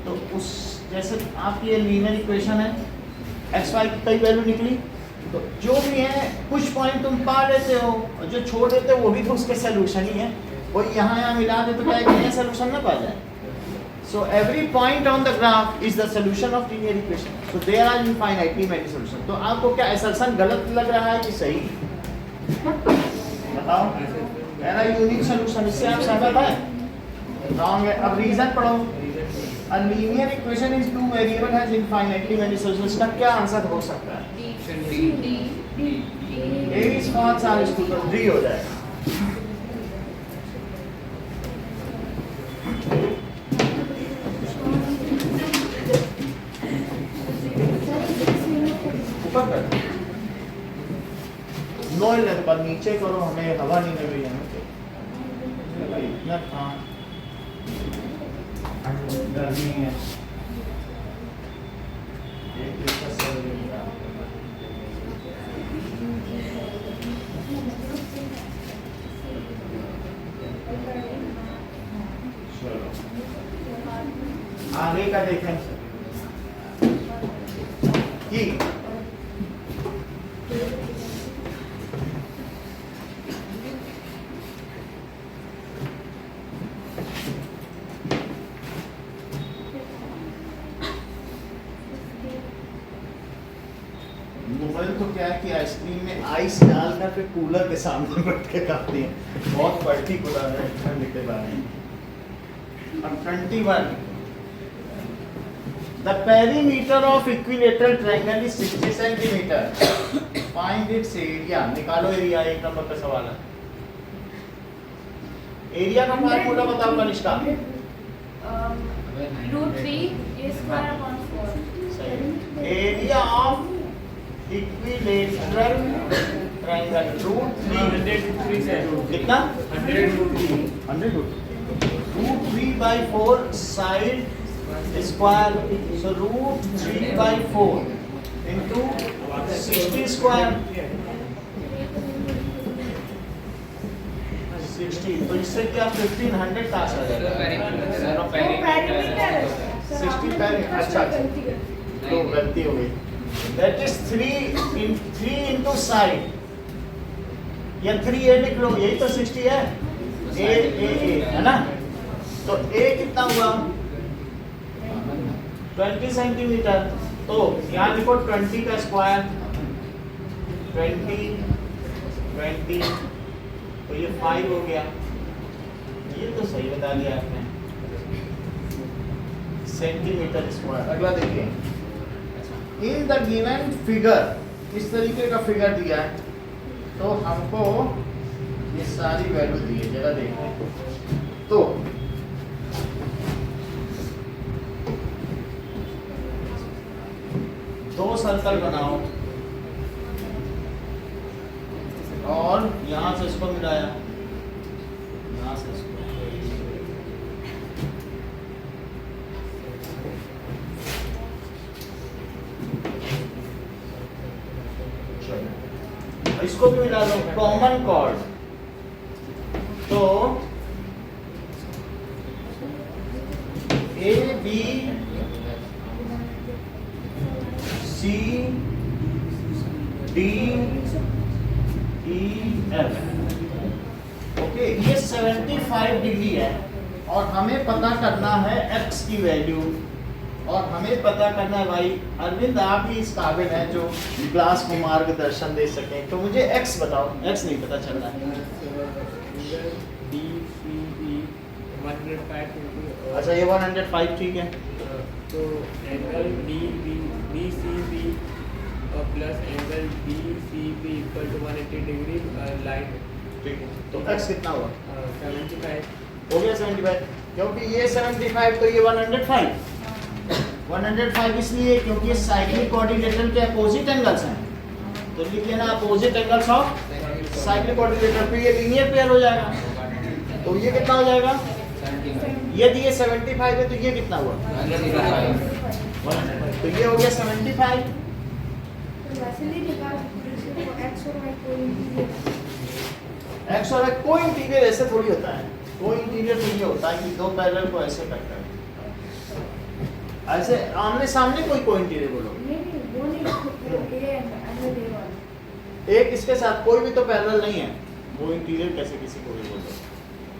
तो उस जैसे आपकी ये लीनियर इक्वेशन है, एक्स वाई की कई वैल्यू निकली, तो जो भी है कुछ पॉइंट तुम पा लेते हो और जो छोड़ देते हो वो भी तो उसके सॉल्यूशन ही है। कोई यहाँ मिला दे तो क्या है कि सॉल्यूशन ना पा जाए। So every point on the graph is the solution of linear equation. So there are infinitely many solutions. तो आपको क्या assertion गलत लग रहा है कि सही? बताओ। मेरा यूनिक सॉल्यूशन, इससे आप सहमत हैं? Wrong है। अब रीजन पढ़ो। A linear equation is two variable has infinitely many solutions. इसका क्या आंसर हो सकता है? A is 5 R is 2 तो D हो जाएगा। ऊपर कर। नॉइल है पर नीचे करो, हमें हवा नहीं लग रही है। इतना काम गर्मी है। एक इसका सर लेगा। चलो आगे का देखें कि मोबाइल तो क्या है कि आइसक्रीम में आइस डालकर फिर कूलर के सामने बैठ के खाते हैं। बहुत पर्टिकुलर है ठंड के बारे में। अब 21 The perimeter of equilateral triangle is 60 centimeter. Find its area. निकालो एरिया, एक नंबर का सवाल है। एरिया का फार्मूला बताओ Kanishka. √3 area of equilateral triangle √3 कितना? 100 √3/4 side square, so √3/4 into 60 square 60, तो इससे क्या 1500 का आ जाएगा? 60 पैरिमीटर। अच्छा तो गलती हो गई। दैट इज 3 into साइड या 3a लिख लो, यही तो 60 है। a है ना? तो a कितना हुआ? 20 सेंटीमीटर। तो यहाँ लिखो 20 का स्क्वायर 20 तो ये 5 हो गया। ये तो सही बता दिया आपने, सेंटीमीटर स्क्वायर। अगला देखिए, इन द गिवन फिगर, इस तरीके का फिगर दिया है तो हमको ये सारी वैल्यू दी है, जरा देखें तो दो सर्कल बनाओ और यहाँ से इसको मिलाया, यहाँ से इसको, चलो इसको भी मिला लो, कॉमन कॉर्ड। तो A B C D E F, okay, ये 75 डिग्री है और हमें पता करना है x की वैल्यू और हमें पता करना है भाई अरविंद आप ही इस काबिल हैं जो क्लास को मार्गदर्शन दे सकें, तो मुझे x बताओ। x नहीं पता चल रहा है। अच्छा ये 105 ठीक है। तो angle D B degree light ठीक है, तो x कितना हुआ? 75 हो गया 75, क्योंकि ये 75 तो ये 105 इसलिए क्योंकि ये साइक्लिक कोऑर्डिनेटर के अपोजिट एंगल्स हैं, तो लिख लेना opposite angles of cyclic coordinator, फिर ये लीनियर पेयर हो जाएगा। तो ये कितना हो जाएगा? 75 यदि ये 75 है तो ये कितना हुआ? 105, तो ये हो गया 75। तो वैसे नहीं निकाल सकते x और y कोई इंटीरियर एक्स और वाई कोई इंटीरियर ऐसे थोड़ी होता है, कोई इंटीरियर तो ये होता है कि दो पैरेलल को ऐसे कट कर ऐसे आमने सामने कोई इंटीरियर बोलो। नहीं वो नहीं वो ए एंगल ए वाला एक इसके साथ कोई भी तो पैरेलल नहीं है, वो इंटीरियर कैसे किसी को भी बोल दो?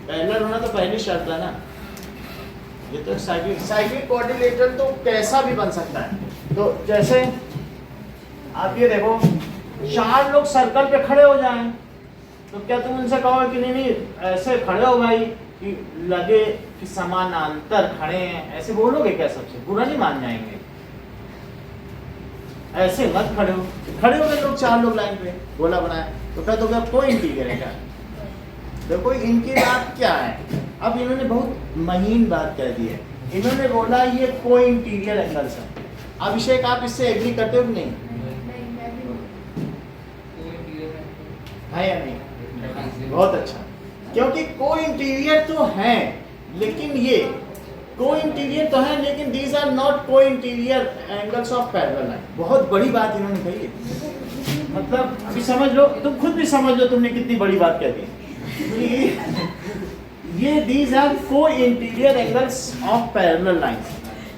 पैरेलल होना तो पहली शर्त है ना। ये तो साइक्लिक कोऑर्डिनेटर तो कैसा भी बन सकता है। तो जैसे आप ये देखो, चार लोग सर्कल पे खड़े हो जाएं तो क्या तुम उनसे कहोगे कि नहीं ऐसे खड़े हो भाई कि लगे कि समानांतर खड़े हैं, ऐसे बोलोगे क्या? सबसे बुरा नहीं मान जाएंगे, ऐसे मत खड़े हो गए लोग, चार लोग लाइन पे गोला बनाए तो क्या तो क्या कोई इंटीरियर है क्या? देखो इनकी बात क्या है, अब इन्होंने बहुत महीन बात कह दी है। इन्होंने बोला ये कोई इंटीरियर एंगल्स है। अभिषेक आप इससे एग्री करते हो कि नहीं? नहीं मैं भी है या नहीं? बहुत अच्छा, क्योंकि कोई इंटीरियर तो है लेकिन ये कोई इंटीरियर तो है लेकिन दीज आर नॉट कोई interior angles of parallel line. बहुत बड़ी बात इन्होंने कही है, मतलब अभी समझ लो, तुम खुद भी समझ लो तुमने कितनी बड़ी बात कह दी। ये दीज आर कोई interior angles of parallel lines,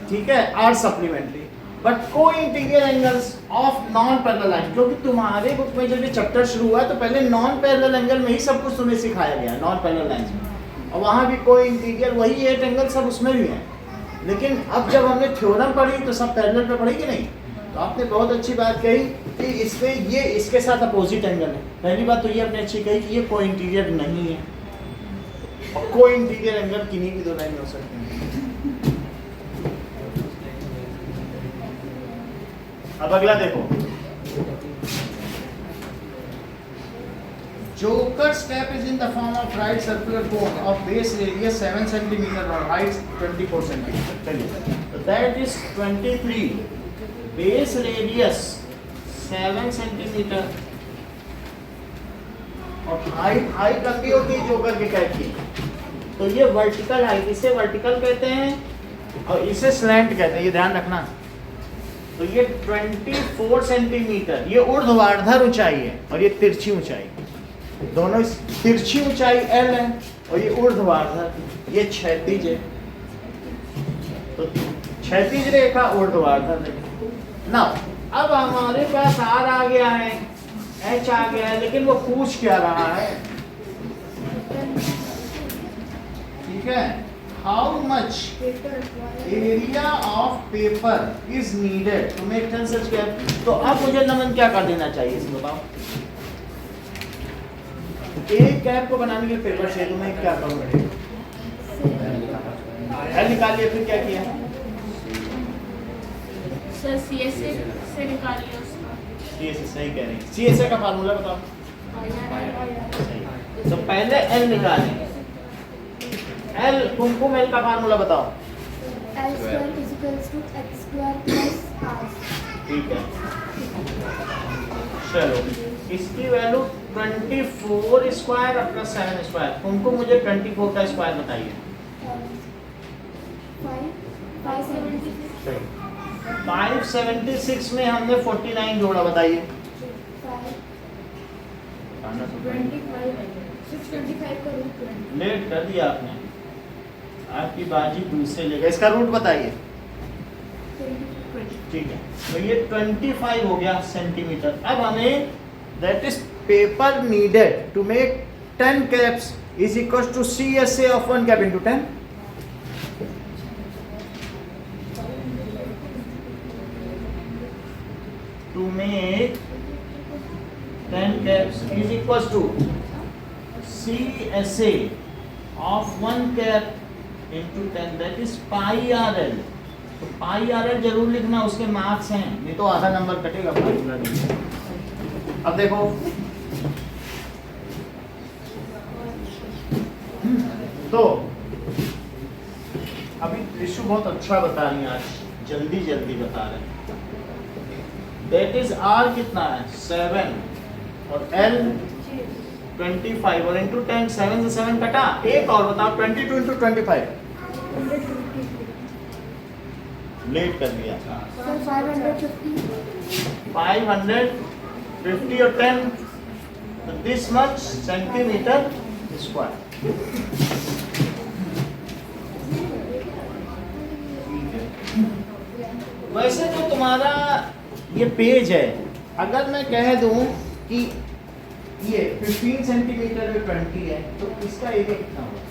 ठीक है, आर सप्लीमेंट्री, बट कोई interior angles of non parallel line. क्योंकि तुम्हारे बुक में जब ये चैप्टर शुरू हुआ तो पहले नॉन पैरेलल एंगल में ही सब कुछ तुम्हें सिखाया गया, नॉन पैरेलल लाइंस में, और वहाँ भी कोई इंटीरियर वही 8 एंगल सब उसमें भी हैं। लेकिन अब जब हमने थ्योरम पढ़ी तो सब पैरेलल पे पढ़ी कि नहीं? तो आपने बहुत अच्छी बात कही कि इसमें ये इसके साथ अपोजिट एंगल है। पहली बात तो ये आपने अच्छी कही कि ये कोई इंटीरियर नहीं है, और कोई इंटीरियर एंगल किन्हीं भी दो लाइन हो सकते हैं। अब अगला देखो, Joker step is in the form of right circular cone of base radius 7 cm or height 24 cm. चलिए, so that is 23. Base radius 7 cm और हाइट लंबी होती है जोकर के कैप की। तो ये वर्टिकल हाइट, इसे वर्टिकल कहते हैं और इसे स्लैंट कहते हैं, ये ध्यान रखना। तो ये 24 सेंटीमीटर ये ऊर्ध्वाधर ऊंचाई है और ये तिरछी ऊंचाई, दोनों तिरछी ऊंचाई L है और ये ऊर्ध्वाधर, ये क्षैतिज है। तो क्षैतिज रेखा ऊर्ध्वाधर रेखा। ना अब हमारे पास R आ गया है, H आ गया है, लेकिन वो पूछ क्या रहा है? ठीक है, how much area of paper is needed to make 10 such cap. तो अब मुझे नमन क्या कर देना चाहिए इसमें बताओ? एक कैप को बनाने के लिए पेपर चाहिए, तो मैं क्या करूँगा? एल निकाल लिया, फिर क्या किया? सर CSA से निकालिए उसका। CSA सही कह रही है। CSA का फार्मूला बताओ। सही। तो पहले एल निकालें। एल कुमकुम एल का फार्मूला बताओ। L square is equals to x square plus r। ठीक है, चलो इसकी वैल्यू 24 स्क्वायर प्लस 7 स्क्वायर। तुमको मुझे 24 का स्क्वायर बताइए। 576 में हमने 49 जोड़ा, बताइए। 625 का रूट 20। लेट कर दिया आपने, आपकी बाजी दूसरे जगह। इसका रूट बताइए। ठीक है, तो ये 25 हो गया सेंटीमीटर। अब हमें that is paper needed to make 10 caps is equal to CSA of 1 cap into 10। To make 10 caps is equals to CSA of 1 cap into 10, that is pi RL। तो pi RL जरूर लिखना, उसके marks हैं, नहीं तो आधा number कटेगा formula नहीं। अब देखो तो अभी ऋषु बहुत अच्छा बता रही है, आज जल्दी जल्दी बता रहे हैं। दैट इज आर कितना है 7 और एल 25 और इंटू 10, 7 से 7 कटा। एक और बताओ 22 इंटू 25 लेट कर दिया। सर 550 550 और 10 तो दिस मच सेंटीमीटर स्क्वायर। वैसे तो तुम्हारा ये पेज है, अगर मैं कह दूं कि ये 15 सेंटीमीटर में 20 है तो इसका एरिया कितना होगा?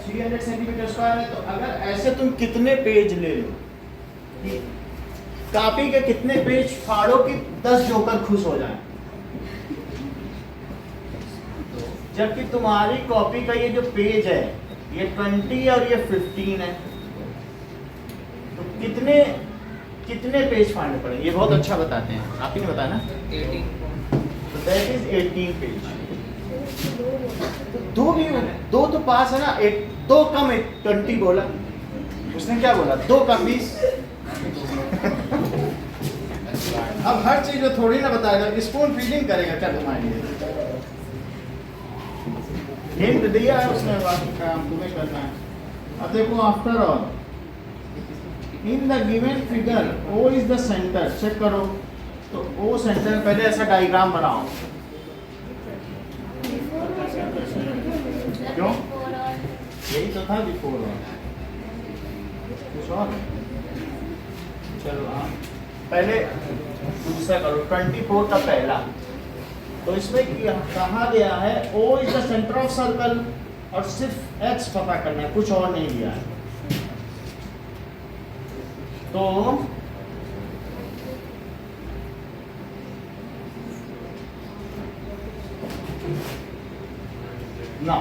300 सेंटीमीटर स्क्वायर है। तो अगर ऐसे तुम कितने पेज ले लो कि कॉपी के कितने पेज फाड़ो कि 10 जोकर खुश हो जाए, जबकि तुम्हारी कॉपी का ये जो पेज है ये 20 और ये 15 है, तो कितने कितने पेज फाड़ने पड़ेंगे? ये बहुत अच्छा बताते हैं, आप ही ने बताया ना। 18 तो दैट इज 18 पेज। दो तो पास है ना, एक दो कम 20 बोला, उसने क्या बोला 2 कम 20। अब हर चीज में थोड़ी ना बताएगा, स्पून फीडिंग करेगा क्या तुम्हारे लिए? हिंट दिया है उसने, बाकी काम तुम्हें करना है। अब देखो after all in the given figure O is the centre, check करो तो O सेंटर, पहले ऐसा डायग्राम बनाओ। क्यों? यही तो था बिफोर और कुछ और। चलो हाँ, पहले दूसरा करो 24 का पहला। तो इसमें कहा गया है O is the centre of circle और सिर्फ X पता करना है, कुछ और नहीं दिया है। तो ना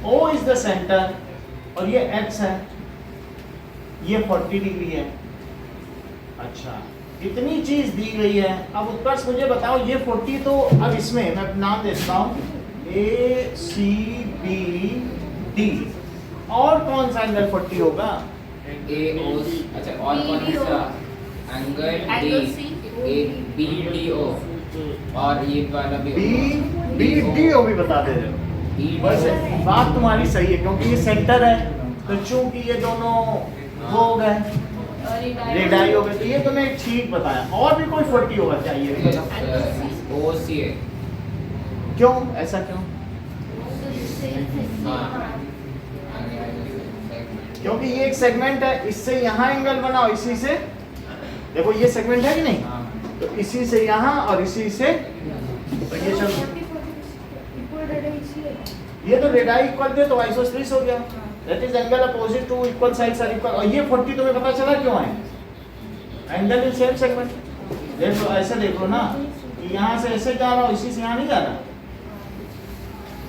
O इज द सेंटर और ये X है, ये 40 डिग्री है। अच्छा, इतनी चीज दी गई है। अब उत्कर्ष मुझे बताओ, ये 40 तो अब इसमें मैं नाम देता हूँ ACBD, और कौन सा एंगल 40 होगा? अच्छा और कौन सा एंगल BDO, और ये वाला भी BDO भी बता दे रहे हो। वैसे बात तुम्हारी सही है, क्योंकि ये सेंटर है, तो चूंकि ये दोनों वो हो गए रेडाई हो गए, तो ये तुम्हें ठीक बताया। और भी कोई 40 होगा चाहिए? OCA। क्यों, ऐसा क्यों? क्योंकि ये एक सेगमेंट है, इससे यहाँ एंगल बनाओ, इसी से देखो ये सेगमेंट है कि नहीं, तो इसी से यहाँ और इसी से, तो ये चलो ये तो रेडाई इक्वल थे तो आइसोसेलेस हो गया। That is angle opposite to equal sides are equal. और ये 40 तुम्हें पता चला क्यों है? Angle in same segment. देखो ऐसे देखो ना कि यहाँ से ऐसे जा रहा हो, इसी से यहाँ नहीं जा रहा,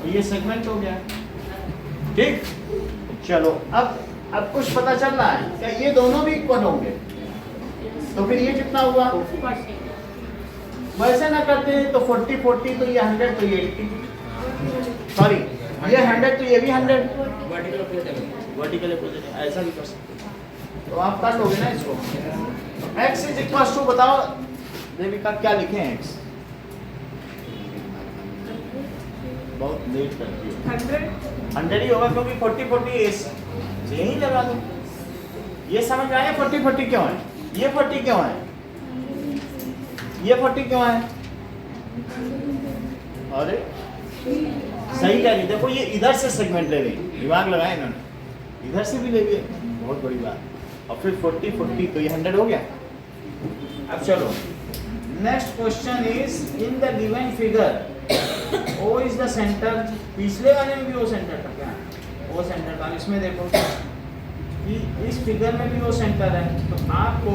तो ये सेगमेंट हो गया। ठीक, चलो अब कुछ पता चल रहा है क्या? ये दोनों भी इक्वल होंगे, तो फिर ये कितना हुआ? वैसे ना करते हैं तो 40 40, तो ये 100, तो ये 80, सॉरी ये 100, तो ये भी 100 वर्टिकल अपोजिट, ऐसा भी कर सकते हैं। तो आप कर लोगे ना इसको। x इज इक्वल टू, बताओ देविका क्या लिखे हैं? x बहुत लेट करती है, 100 ही होगा, क्योंकि 40 40 यही लगा दो। ये समझ में आया 40 40 क्यों है? ये 40 क्यों है? ये 40 क्यों है? अरे सही कह रही, देखो ये इधर से सेगमेंट ले गई, दिमाग लगाए इन्होंने, इधर से भी ले गए, बहुत बड़ी बात। और फिर 40 40, तो ये 100 हो गया। अब चलो next question is in the given figure O is the centre. पिछले वाले में भी O सेंटर था क्या? O सेंटर था। इसमें देखो कि इस फिगर में भी O सेंटर है, तो आपको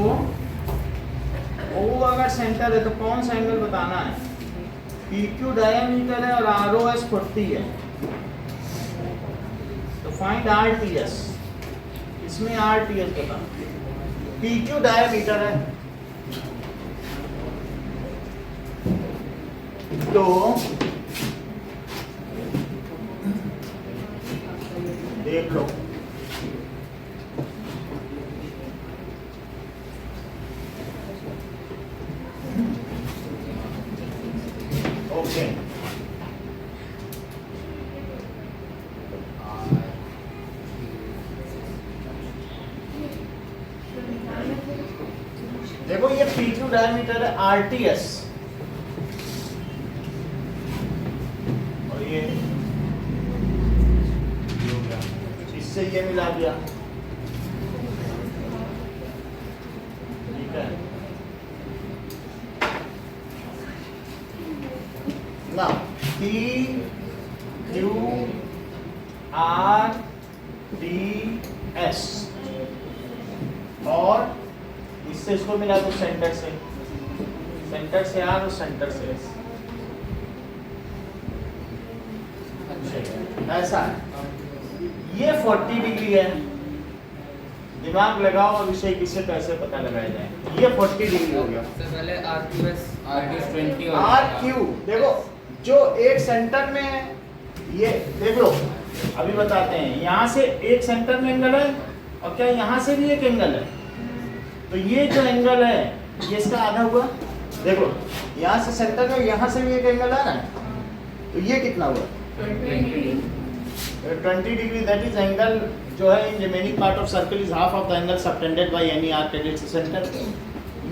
O अगर सेंटर है तो कौन सा एंगल बताना है? PQ डायमीटर है और ROS 40 है, तो फाइंड RTS। इसमें RTS बता, PQ डायमीटर है, तो देख लो। ओके देखो ये PQ डायमीटर है RTS और ये हो गया, इससे ये मिला दिया, ठीक है ना। PQRDS और इससे इसको मिला तो सेंटर से R और सेंटर से S, ऐसा है। ये 40 डिग्री है, दिमाग लगाओ और इसे किससे कैसे पता लगाया जाए। ये 40 डिग्री हो गया। सबसे पहले RQ 20 RQ देखो जो एक सेंटर में है, ये देख लो अभी बताते हैं। यहाँ से एक सेंटर में एंगल है और क्या यहाँ से भी एक एंगल है, तो ये जो एंगल है ये इसका आधा हुआ। देखो यहाँ से सेंटर में यहाँ से भी एक एंगल है ना, तो ये कितना हुआ 20 डिग्री। दैट इज एंगल जो है in remaining part of circle is half of the angle subtended by any arc at its centre.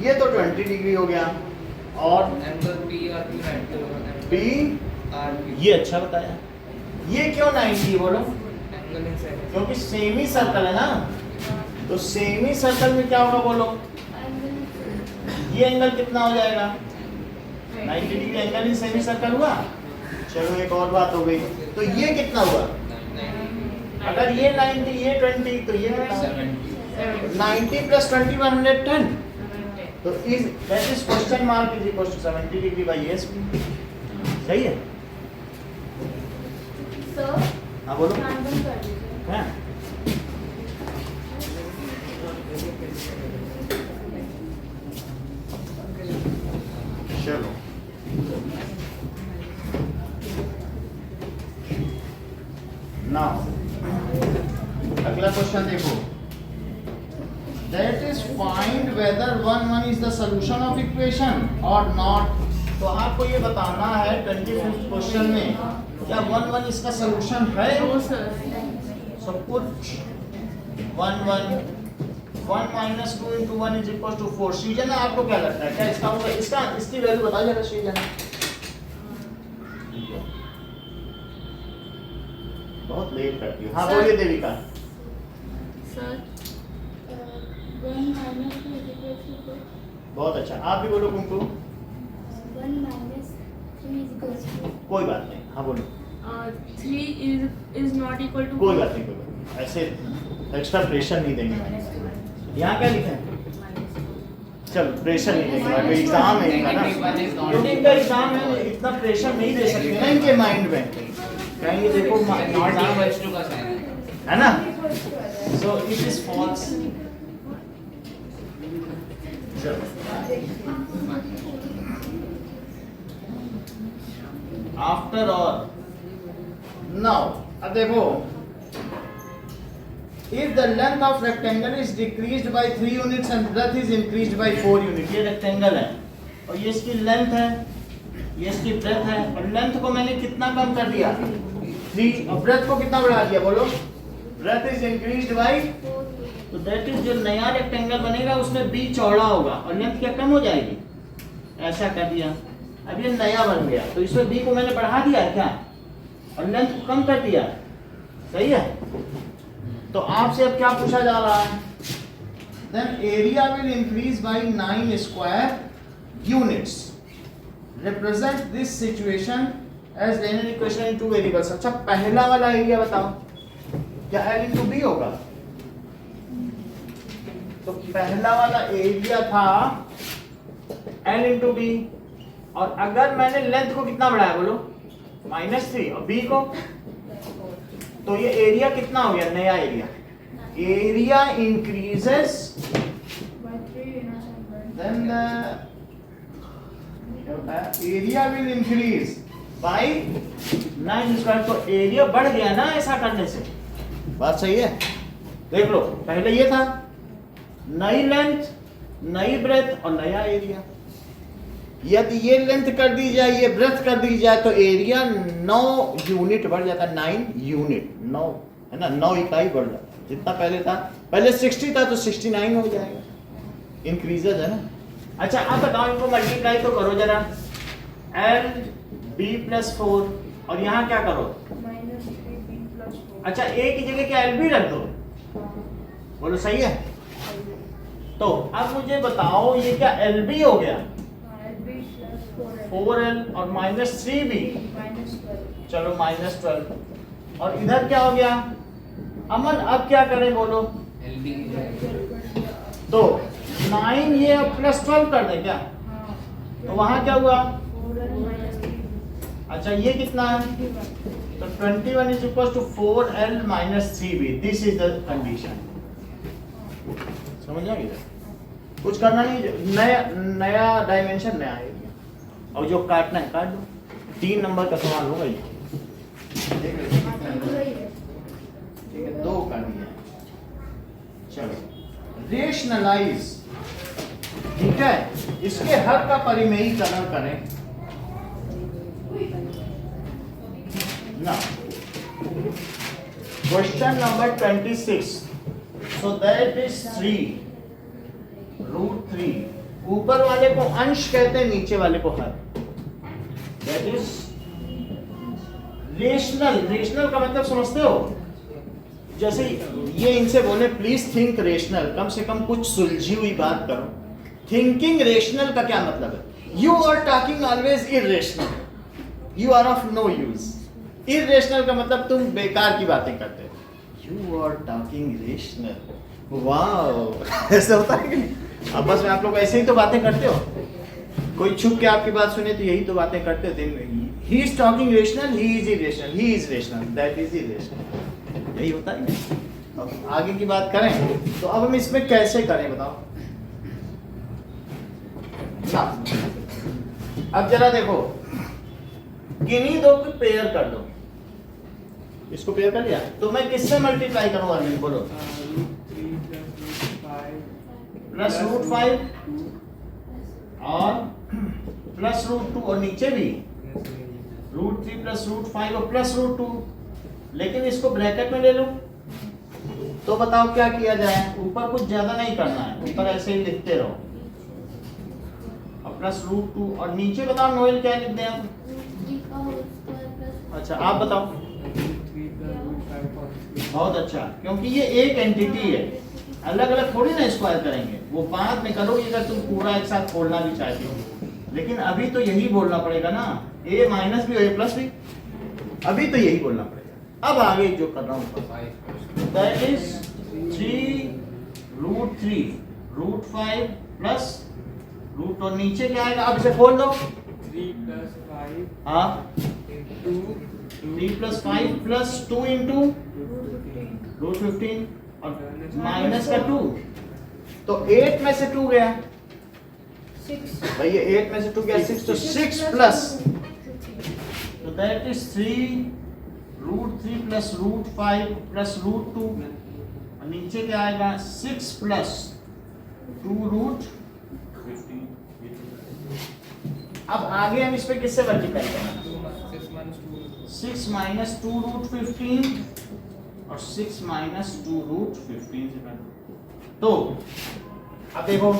ये तो 20 डिग्री हो गया। और एंगल P ये अच्छा बताया। ये क्यों 90 बोलो, एंगल इनसाइड क्योंकि सेमी सर्कल है ना, तो सेमी सर्कल में क्या होगा बोलो, ये एंगल कितना हो जाएगा 90 degree. Angle in semi circle हुआ। चलो एक और बात हो गई, तो ये कितना हुआ, अगर ये 90 ये 20 तो ये 90 प्लस 20 110, तो is that is question mark is equal to 70 degree by S. सही है। सर हाँ बोलो। ध्यान बंद कर दीजिए। हैं? चलो नाउ अगला क्वेश्चन देखो। That is find whether 1 is the solution of equation or not। तो आपको ये बताना है 25th क्वेश्चन में क्या 1 इसका सलूशन है। No sir. सब कुछ 1 minus 2 into 1 is equal to 4। Season आपको क्या लगता है, क्या इसका होगा, इसकी वैल्यू बता जरा सीजन। बहुत लेट करती हूँ। हाँ सर। बोलिए Devika. Sir 1 minus 2 is equal to 4। बहुत अच्छा, आप भी बोलो कुमकुम। 1 minus 3 is equal to 4। कोई बात नहीं, हाँ बोलो। 3 is not equal to कोई बात नहीं, कोई बात नहीं, ऐसे एक्स्ट्रा प्रेशर नहीं देंगे मैंने। यहाँ क्या लिखा है, चलो प्रेशर नहीं देंगे, कोई एग्जाम है इनका ना, क्योंकि इनका एग्जाम है, इतना प्रेशर नहीं दे सकते ना इनके माइंड में। कहेंगे देखो एग्जाम है ना, so it is false. After all now अब देखो, if the length of rectangle is decreased by 3 units and breadth is increased by 4 units। ये रेक्टेंगल है और ये इसकी लेंथ है, ये इसकी ब्रेथ है, और लेंथ को मैंने कितना कम कर दिया 3, और ब्रेथ को कितना बढ़ा दिया बोलो, ब्रेथ इज इंक्रीज्ड बाय, तो दैट इज जो नया रेक्टेंगल बनेगा उसमें बी चौड़ा होगा और लेंथ क्या कम हो जाएगी, ऐसा कर दिया। अब ये नया बन गया तो इसमें बी को मैंने बढ़ा दिया है क्या, और लेंथ को कम कर दिया, सही है। तो आपसे अब क्या पूछा जा रहा है, then area will increase by 9 square units, represent this situation as linear equation in 2 variables. अच्छा पहला वाला एरिया बताओ, क्या L इंटू बी होगा, तो पहला वाला एरिया था L इंटू बी, और अगर मैंने लेंथ को कितना बढ़ाया बोलो -3 और बी को, तो ये एरिया कितना हो गया, नया area, area increases then area will increase by 9 square. तो एरिया बढ़ गया ना ऐसा करने से, बात सही है? देख लो, पहले ये था नई लेंथ, नई ब्रेथ और नया एरिया। यदि ये लेंथ कर दी जाए, ये ब्रेथ कर दी जाए तो एरिया 9 यूनिट बढ़ जाता है। 9 यूनिट, 9 है ना, 9 इकाई बढ़ जाता है। जितना पहले था, पहले 60 था तो 69 हो जाएगा, इंक्रीजेज है ना। अच्छा अब बताओ, इनको मल्टीप्लाई तो करो जरा, एल बी प्लस 4 और यहाँ क्या करो, -3b + 4। अच्छा ए की जगह क्या एल बी रख दो, बोलो सही है? तो अब मुझे बताओ ये क्या एल बी हो गया, lb + 4l 4l और -3b, -12। चलो -12 और इधर क्या हो गया अमन, अब क्या करें बोलो? LB तो 9 ये अब +12 कर दें क्या? हाँ, तो वहां क्या हुआ? 4l - 3 अच्छा ये कितना है? तो 21 is equals to 4l minus 3b. This is the condition. समझ आ गया? कुछ करना नहीं, नया नया डायमेंशन नया एरिया, और जो काटना है काट दो। 3 नंबर का सवाल होगा ये। देख लो कितना है। ठीक है, 2 कर दिया। चलो रेशनलाइज, ठीक है, इसके हर का परिमेयीकरण करें ना। Question number 26, so that is 3√3। ऊपर वाले को अंश कहते हैं, नीचे वाले को हर। that is rational. रेशनल का मतलब समझते हो? जैसे ये इनसे बोले प्लीज थिंक रेशनल, कम से कम कुछ सुलझी हुई बात करो। थिंकिंग रेशनल का क्या मतलब है? You are talking always irrational, you are of no use. Irrational का मतलब तुम बेकार की बातें करते हो। यू आर टॉकिंग रेशनल, वाह ऐसे होता है कि नहीं? आपस में आप लोग ऐसे ही तो बातें करते हो। कोई छुप के आपकी बात सुने तो यही तो बातें करते हो दिन में। He is talking rational, he is irrational, he is rational, that is irrational, यही होता है। अब आगे की बात करें तो अब हम इसमें कैसे करें बताओ? अब जरा देखो, किन्हीं दो को पेयर कर दो। इसको पेयर कर लिया तो मैं किससे मल्टीप्लाई करूंगा अरविंद बोलो? +√5 और +√2 और नीचे भी √3 +√5 और +√2। लेकिन इसको ब्रैकेट में ले लो तो बताओ क्या किया जाए? ऊपर कुछ ज्यादा नहीं करना है, ऊपर ऐसे ही लिखते रहो और +√2 और नीचे बताओ नोएल क्या लिख दें हम? अच्छा आप बताओ। बहुत अच्छा, क्योंकि ये एक एंटिटी है, अलग अलग थोड़ी ना स्क्वायर करेंगे, वो बाद में करोगे अगर तुम पूरा एक साथ खोलना भी चाहते हो। लेकिन अभी तो यही बोलना पड़ेगा ना, a माइनस भी और a प्लस भी, अभी तो यही बोलना पड़ेगा। अब आगे जो कर रहा हूँ दैट इज 3√3 √5 प्लस रूट, और नीचे क्या आएगा? अब इसे खोल दो। 3 + 5 हाँ, 2 3 + 5 + 2 × √15 और माइनस का 2, तो 8 में से 2 गया 6 भाई, ये 8 में से 2 गया 6, तो 6 प्लस, तो दैट इज 3√3 + √5 + √2 और नीचे क्या आएगा? 6 + 2√15। अब आगे हम इस पे किससे मल्टीप्लाई करेंगे? 6 - 2√15 और 6 - 2√15 से कर। तो अब देखो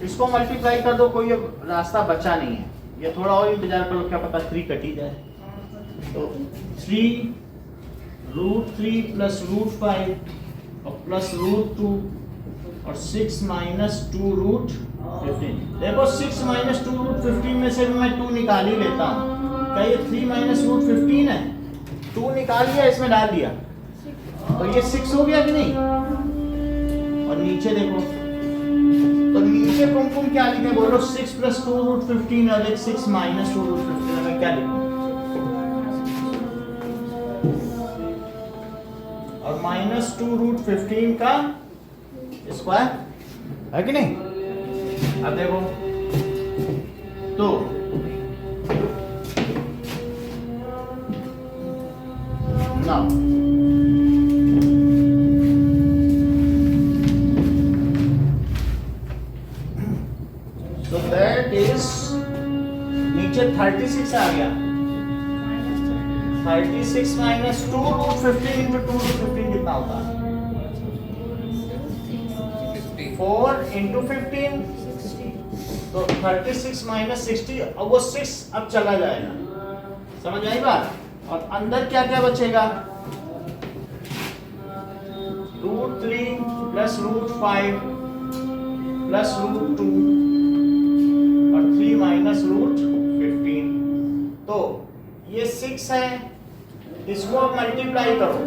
इसको मल्टीप्लाई कर दो, कोई अब रास्ता बचा नहीं है। ये थोड़ा और इंतजार करो, क्या पता 3 कट ही जाए। तो 3√3 + √5 और +√2 और 6 - 2√15। देखो 6 - 2√15 में से भी मैं 2 निकाल ही लेता हूँ। क्या ये 3 - √15 है? 2 निकाल लिया, इसमें डाल दिया, तो ये 6 हो गया कि नहीं? और नीचे देखो, तो नीचे तुम क्या लिखे बोलो? 6 + 2√15 और एक 6 - 2√15 में क्या लिखूं? और -2√15 का स्क्वायर है कि नहीं? अब देखो तो नाउ so that is नीचे 36 आ गया 36 माइनस 2 रूट 15 इंटू 2 रूट 15 कितना होता है 4 इंटू 15 तो 36 माइनस 60 अब वो 6 अब चला जाएगा समझ आई बात और अंदर क्या क्या बचेगा root 3 plus root 5 plus root 2 और 3 माइनस रूट 15 तो ये 6 है इसको अब मल्टीप्लाई करो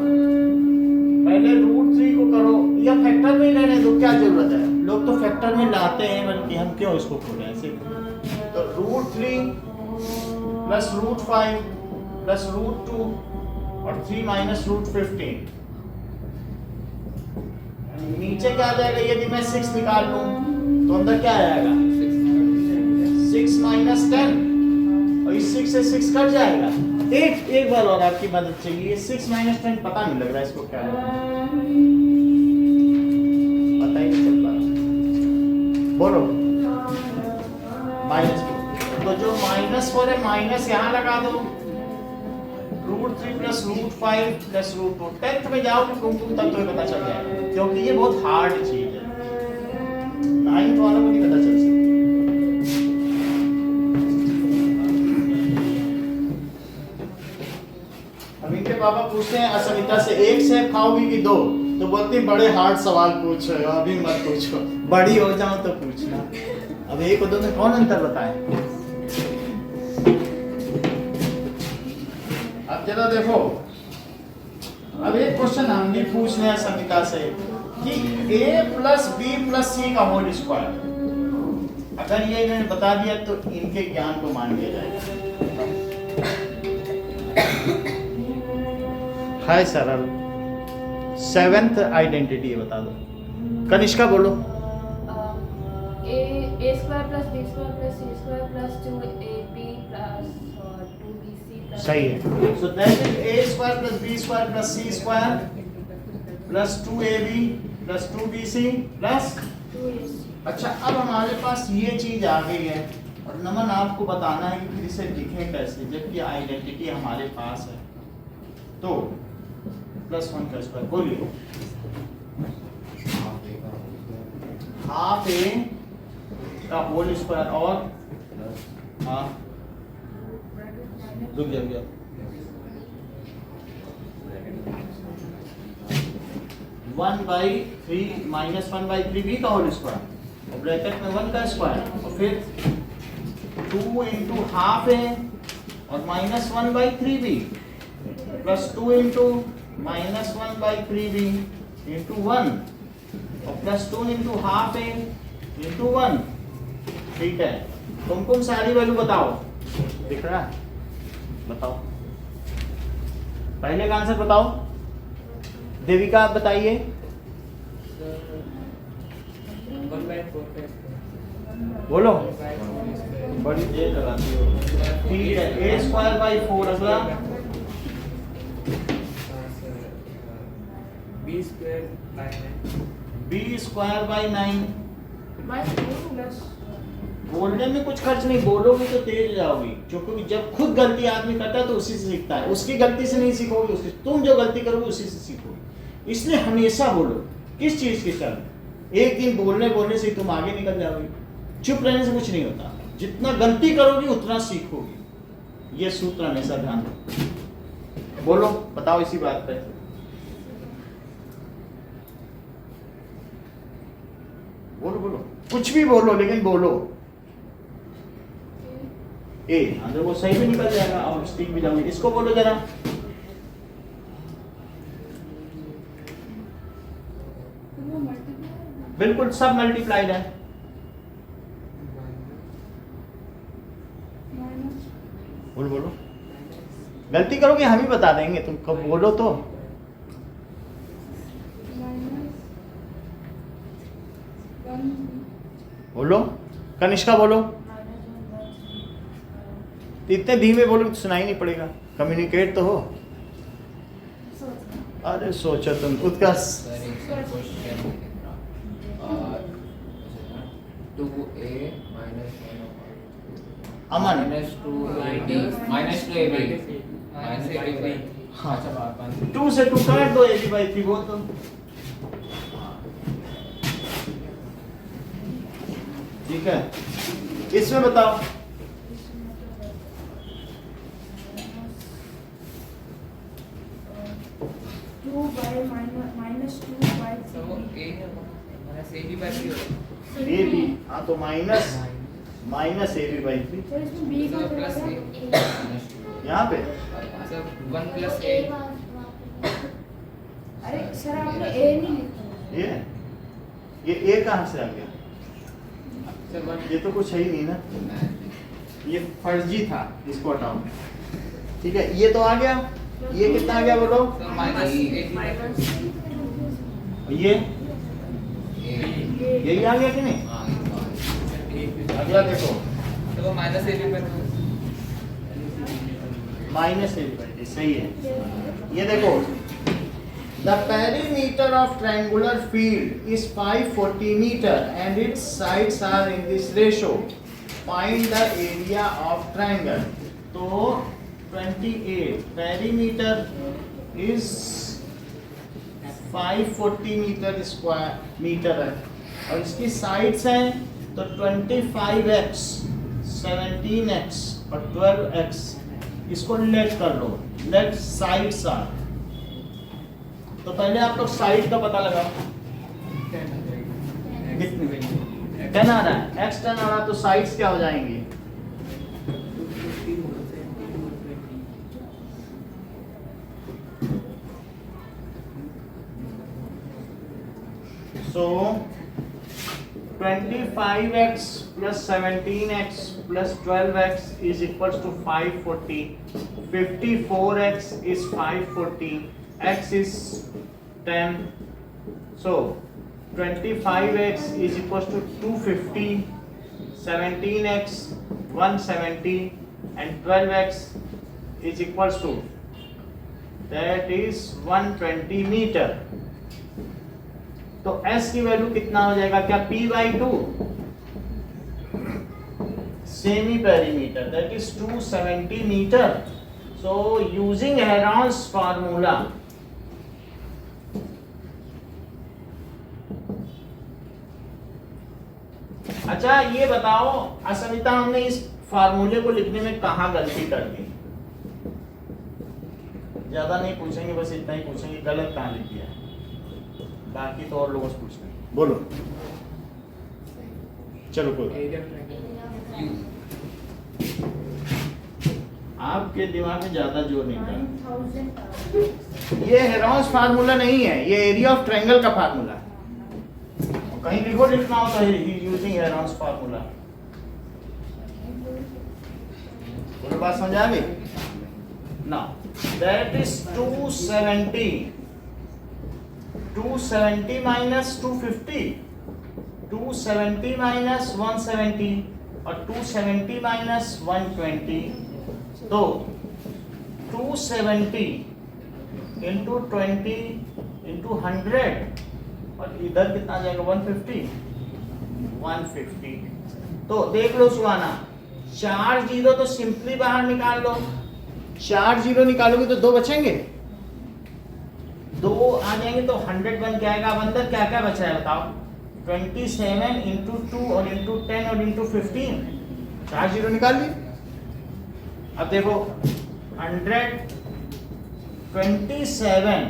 पहले रूट 3 को करो या फैक्टर में लेने दो क्या जरूरत है लोग तो फैक्टर में लाते हैं बल्कि हम क्यों इसको खोलें ऐसे तो root 3 plus root 5 plus root 2 और 3 माइनस रूट 15 नीचे क्या आ जाएगा यदि मैं 6 निकाल लूं तो अंदर क्या आएगा 6 माइनस 10 और इस 6 से 6 कट जाएगा एक बार और आपकी मदद चाहिए 6 माइनस 10 पता नहीं लग रहा इसको क्या है पता ही नहीं चल पा रहा बोलो माइनस तो जो माइनस 4 है माइनस यहाँ लगा दो root 3 plus root 5 plus root 2 10th में जाओ तो तुमको तब तो पता चल जाएगा क्योंकि ये बहुत हार्ड चीज है 9th वालों को नहीं पता चल सकता अब इनके पापा पूछते हैं असमिता से एक सेब खाओगी कि 2 तो बोलती बड़े हार्ड सवाल पूछ रहे हो अभी मत पूछो बड़ी हो जाओ तो पूछना अब एक और 2 में कौन अंतर बताए अब जरा देखो अब एक क्वेश्चन हम भी पूछ रहे हैं समिता से कि a प्लस बी प्लस सी का होल स्क्वायर अगर ये इन्होंने बता दिया तो इनके ज्ञान को मान लिया जाएगा हाय सरल 7th आइडेंटिटी बता दो कनिष्का बोलो a square plus b square plus c square plus 2ab plus 2bc plus सही है so that is a square plus b square plus c square plus 2ab plus 2bc plus 2ac अच्छा अब हमारे पास ये चीज आ गई है और नमन आपको बताना है कि फिर इसे लिखें कैसे जबकि आइडेंटिटी हमारे पास है तो प्लस 1 का स्क्वायर बोलिए हाफ ए का होल स्क्वायर और हाँ रुक जाओ 1/3 माइनस 1/3 बी का होल स्क्वायर और ब्रैकेट में 1 का स्क्वायर और फिर 2 इंटू हाफ ए और minus 1/3 B plus 2 into minus 1/3 B into 1 और plus 2 into half A into 1 ठीक है तुमको सारी वैल्यू बताओ दिख रहा है बताओ पहले का आंसर बताओ देविका आप बताइए 1/4 बोलो बड़ी देर लगाती हो ठीक है a स्क्वायर बाई 4 अगला b square by 9 b square by 9 बस plus बोलने में कुछ खर्च नहीं बोलोगे तो तेज जाओगी क्योंकि जब खुद गलती आदमी करता है तो उसी से सीखता है उसकी गलती से नहीं सीखोगे उसकी तुम जो गलती करोगे उसी से सीखोगे इसलिए हमेशा बोलो किस चीज की शर्त एक दिन बोलने से तुम आगे निकल जाओगे चुप रहने से कुछ नहीं होता जितना गलती करोगी उतना सीखोगे ये सूत्र हमेशा ध्यान रखो बोलो बताओ इसी बात पे बोलो बोलो कुछ भी बोलो लेकिन बोलो ए अंदर वो सही भी निकल जाएगा और स्टिक भी जाओगे इसको बोलो जरा वो multiply बिल्कुल सब मल्टीप्लाइड है minus बोलो बोलो गलती करोगे हम ही बता देंगे तुम कब बोलो तो minus 1 बोलो कनिष्का बोलो इतने धीमे बोलो तो सुनाई नहीं पड़ेगा कम्युनिकेट तो हो अरे सोचो तुम उत्कर्ष सर एक क्वेश्चन और 2a minus 1 अमन minus 2ab minus 2ab minus 2ab हाँ। अच्छा बात 2 से 2 काट दो AB बाई 3 वो तो ठीक है। इसमें बताओ So A minus AB by 3 होगा। AB हाँ तो माइनस AB बाई 3 सर इसमें बी का So plus A minus 2 यहाँ पे so 1 plus A अरे सर आपने ए नहीं लिखा। ये A कहाँ से आ गया? so 1 ये तो कुछ है ही नहीं ना, ये फर्जी था, इसको हटाओ। ठीक है, ये तो आ गया, ये कितना आ गया बोलो? so minus A minus ये a यही आ गया कि नहीं? हाँ अगला देखो तो minus AB by 2 minus AB सही है। ये देखो the perimeter of triangular field is 540 metre and its sides are in this ratio, find the area of triangle. तो 28 perimeter is 540 metre square metre है और इसकी साइड्स हैं तो 25x 17x और 12x, इसको लेट कर लो, लेट साइड्स आर। तो पहले आप लोग साइड का पता लगाओ, कितनी 10 आ रहा है, x 10 आ रहा है तो साइड्स क्या हो जाएंगी? So 25x plus 17x plus 12x is equals to 540. 54x is 540. X is 10. So 25x is equals to 250. 17x 170 and 12x is equals to, that is 120 meter. तो S की वैल्यू कितना हो जाएगा? क्या P by 2 semi perimeter, that is 270 metre. So using Heron's formula, अच्छा ये बताओ असमिता, हमने इस फार्मूले को लिखने में कहाँ गलती कर दी? ज्यादा नहीं पूछेंगे, बस इतना ही पूछेंगे गलत कहाँ लिख दिया, बाकी तो और लोगों से पूछना है। बोलो चलो कोई area of triangle U आपके दिमाग में ज्यादा जोर नहीं कर। 9000 ये हेरॉन्स फार्मूला नहीं है, ये एरिया ऑफ ट्रायंगल का फार्मूला है। कहीं लिखो लिखना हो तो यूजिंग हेरॉन्स फार्मूला। बोलो बात समझ आ गई? Now that is 270 minus 250, 270 minus 170 और 270 minus 120, तो 270 into 20 into 100 और इधर कितना आ जाएगा? 150। तो देख लो सुहाना, 4 जीरो तो सिंपली बाहर निकाल लो, 4 जीरो निकालोगे तो 2 बचेंगे, 2 आ जाएंगे तो 100 बन के आएगा। अब अंदर क्या क्या बचा है बताओ? 27 इंटू 2 और इंटू 10 और इंटू 15, 4 जीरो निकाल ली। अब देखो 127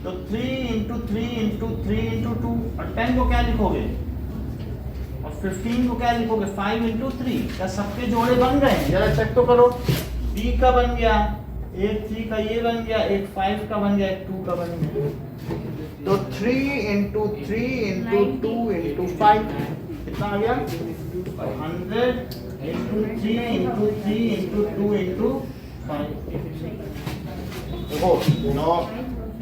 तो 3 इंटू 3 इंटू 3 इंटू 2 और 10 को क्या लिखोगे और 15 को क्या लिखोगे? 5 इंटू 3। क्या सबके जोड़े बन गए? जरा चेक तो करो। B का बन गया, एक 3 का ये बन गया, एक 5 का बन गया, एक 2 का बन गया। तो 3 इंटू 3 इंटू 2 इंटू 5 कितना आ गया? 100 इंटू 3 इंटू 3 इंटू 2 इंटू 5। देखो 9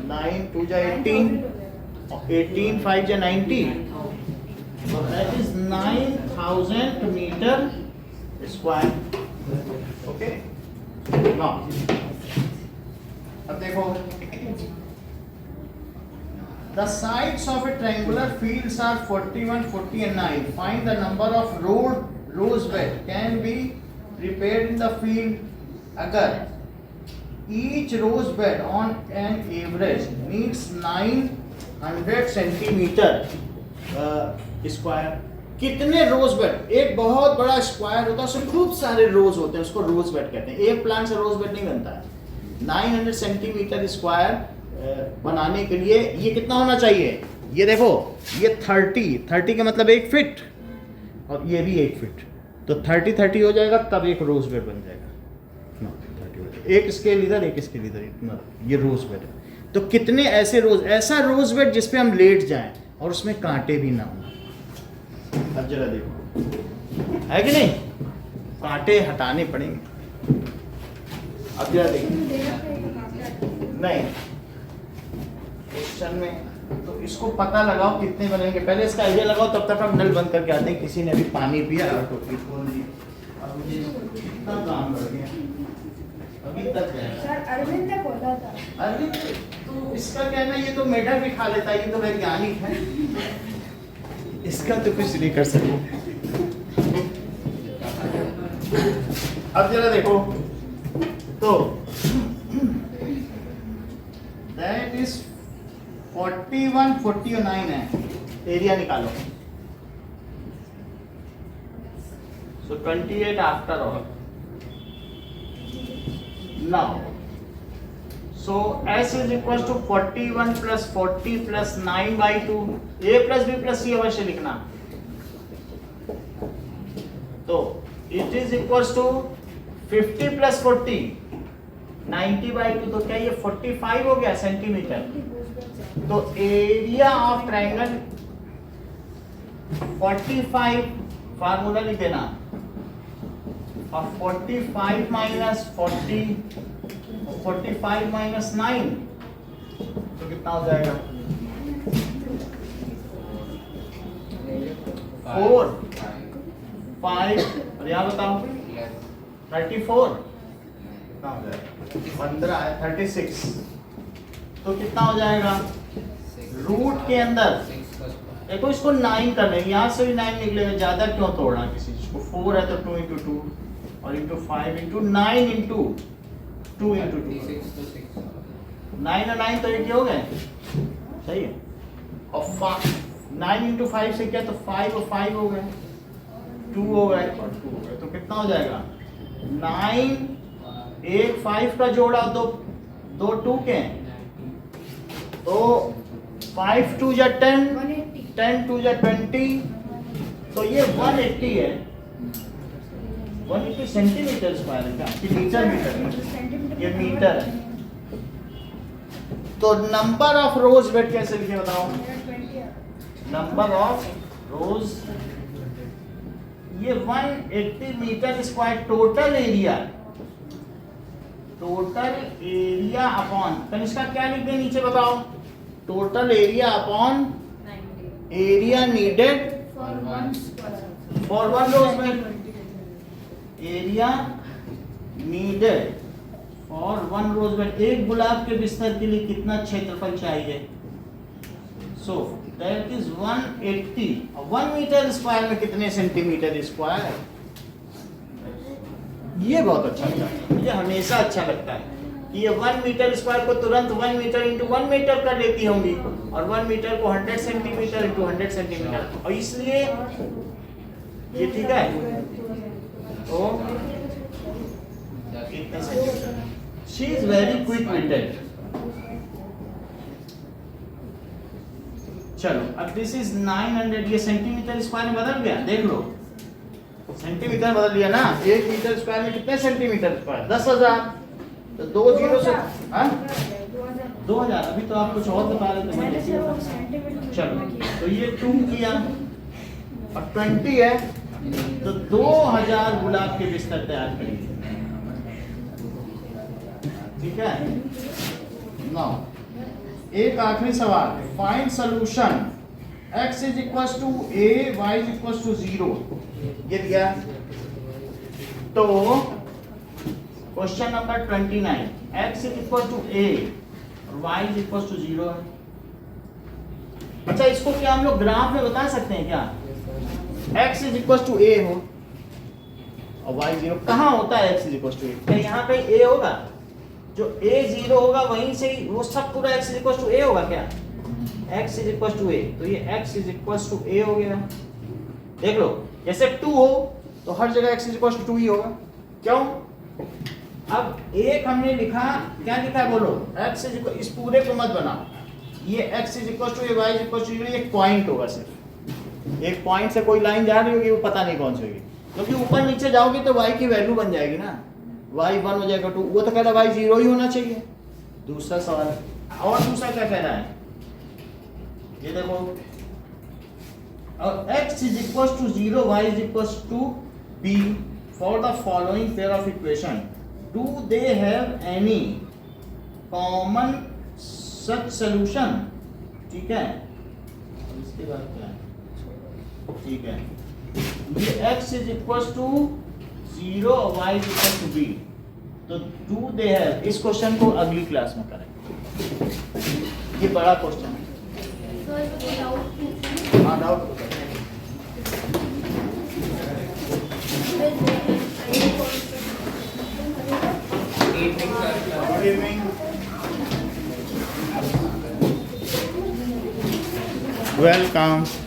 9 2 जा 18 और 18 5 जा 90, so that is 9000 metre square. Okay, now अब देखो The sides of a triangular fields are 41, 40 and 9. Find the number of rose bed can be prepared in the field अगर each rose bed on an average needs 900 centimetre square. कितने रोज bed, एक बहुत बड़ा square होता है उसमें खूब सारे रोज होते हैं, उसको रोज बेड कहते हैं। एक प्लांट से रोज बेड नहीं बनता है। 900 सेंटीमीटर स्क्वायर बनाने के लिए ये कितना होना चाहिए, ये देखो ये 30 का मतलब 1 फीट और ये भी 1 फीट, तो 30 हो जाएगा, तब एक रोज बेड बन जाएगा। 30 हो जाएगा, एक स्केल इधर एक स्केल इधर, इतना ये रोज बेड है। तो कितने ऐसे रोज, ऐसा रोज बेड जिसपे हम लेट जाएं और उसमें कांटे भी ना हो। अब जरा देखो है कि नहीं, कांटे हटाने पड़ेंगे। अब जरा देखो, नहीं क्वेश्चन में तो इसको पता लगाओ कितने बनेंगे, पहले इसका आइडिया लगाओ, तब तक हम नल बंद करके आते हैं। किसी ने अभी पानी पिया और टोपी खोल दी, अब मुझे कितना काम कर दिया अभी तक है। सर अरविंद ने बोला था। अरविंद तो इसका कहना ये तो मेढक भी खा लेता है, ये तो वैज्ञानिक है, इसका तो कुछ नहीं कर सकते। अब जरा देखो तो दैट इज 41, 40 और 9 है, एरिया निकालो। सो 28 after all. Now so s is equals to 41 plus 40 plus 9 by 2, a plus b plus c अवश्य लिखना। तो it is equals to 50 plus 40 90 by 2, तो क्या ये 45 हो गया सेंटीमीटर। तो एरिया ऑफ ट्रायंगल 45 फार्मूला लिख देना, और 45 माइनस 45 माइनस 9 तो कितना हो जाएगा 4, 5 और यहाँ बताओ 34, कितना हो जाएगा 15 है 36, तो कितना हो जाएगा रूट के अंदर देखो इसको 9 करना है, यहाँ से भी 9 निकलेगा, ज्यादा क्यों तोड़ना किसी चीज को। 4 है तो 2 into 2 और into 5 into 9 into 2 into 2, 9 और 9 तो एक ही हो गए, सही है। और 9 into 5 से क्या, तो 5 और 5 हो गए, 2 हो गए और 2 हो गए, तो कितना हो जाएगा 9, एक 5 का जोड़ा, दो 2 के, तो 5 2 या 10, 10 2 या 20, तो ये 180 है। 180 सेंटीमीटर स्क्वायर है क्या कि मीटर मीटर, ये मीटर है। तो नंबर ऑफ रोज बेड कैसे लिखे बताओ, नंबर ऑफ रोज, ये 180 metre square total area, total area upon, Kanishka क्या लिख दे नीचे बताओ, total area upon area needed for one rose bed, area needed for one rose bed, एक गुलाब के बिस्तर के लिए कितना क्षेत्रफल चाहिए। So that is 180, 1 metre square में कितने सेंटीमीटर स्क्वायर। ये बहुत अच्छा लगता है, मुझे हमेशा अच्छा लगता है कि ये 1 मीटर स्क्वायर को तुरंत 1 मीटर इंटू 1 मीटर कर लेती होंगी, और 1 मीटर को 100 सेंटीमीटर इंटू 100 सेंटीमीटर, और इसलिए ये ठीक है। तो कितने centimetre, she is very quick witted. चलो अब दिस इज 900, ये सेंटीमीटर स्क्वायर में बदल गया, देख लो सेंटीमीटर बदल लिया ना। 1 मीटर स्क्वायर में कितने सेंटीमीटर स्क्वायर, 10,000, तो 2 0 से 2000, अभी तो आप कुछ और बता रहे थे। चलो तो ये 2 किया और 20 है, तो 2000 गुलाब के बिस्तर तैयार करेंगे, ठीक है। नाउ एक आखिरी सवाल, find solution x is equal to a, y is equal to 0, ये दिया। तो question number 29, x is equal to a और y इज इक्वल टू 0 है। अच्छा, इसको क्या हम लोग ग्राफ में बता सकते हैं क्या? x इज इक्वल टू ए हो और y 0, कहाँ होता है x इज इक्वल टू ए? क्या यहाँ कहीं a होगा? जो a 0 होगा वहीं से ही वो सब पूरा x इज इक्वल टू ए होगा क्या? x इज इक्वल टू ए, तो ये x इज इक्वल टू ए हो गया। देख लो, जैसे 2 हो तो हर जगह x इज इक्वल टू 2 ही होगा। क्यों? अब एक हमने लिखा, क्या लिखा है बोलो? x इज इक्वल, इस पूरे को मत बनाओ, ये x is equal to a, y is equal to ये एक पॉइंट होगा, सिर्फ एक पॉइंट से कोई लाइन जा रही होगी, वो पता नहीं कौन सी होगी, क्योंकि ऊपर नीचे जाओगे तो y की वैल्यू बन जाएगी ना, y 1 हो जाएगा 2, वो तो कह रहा है y 0 ही होना चाहिए। दूसरा सवाल, और दूसरा क्या कह रहा है, ये देखो, और x is equal to 0, y is equal to b for the following pair of equation, do they have any common such solution? ठीक है, इसके बाद क्या है? ठीक है, ये x इज इक्वल टू 0 और y is equal to b, तो डू दे हैव, इस क्वेश्चन को अगली क्लास में करेंगे, ये बड़ा क्वेश्चन है। So if we doubt पूछूं, हाँ, डाउट होता है। Good evening. Welcome.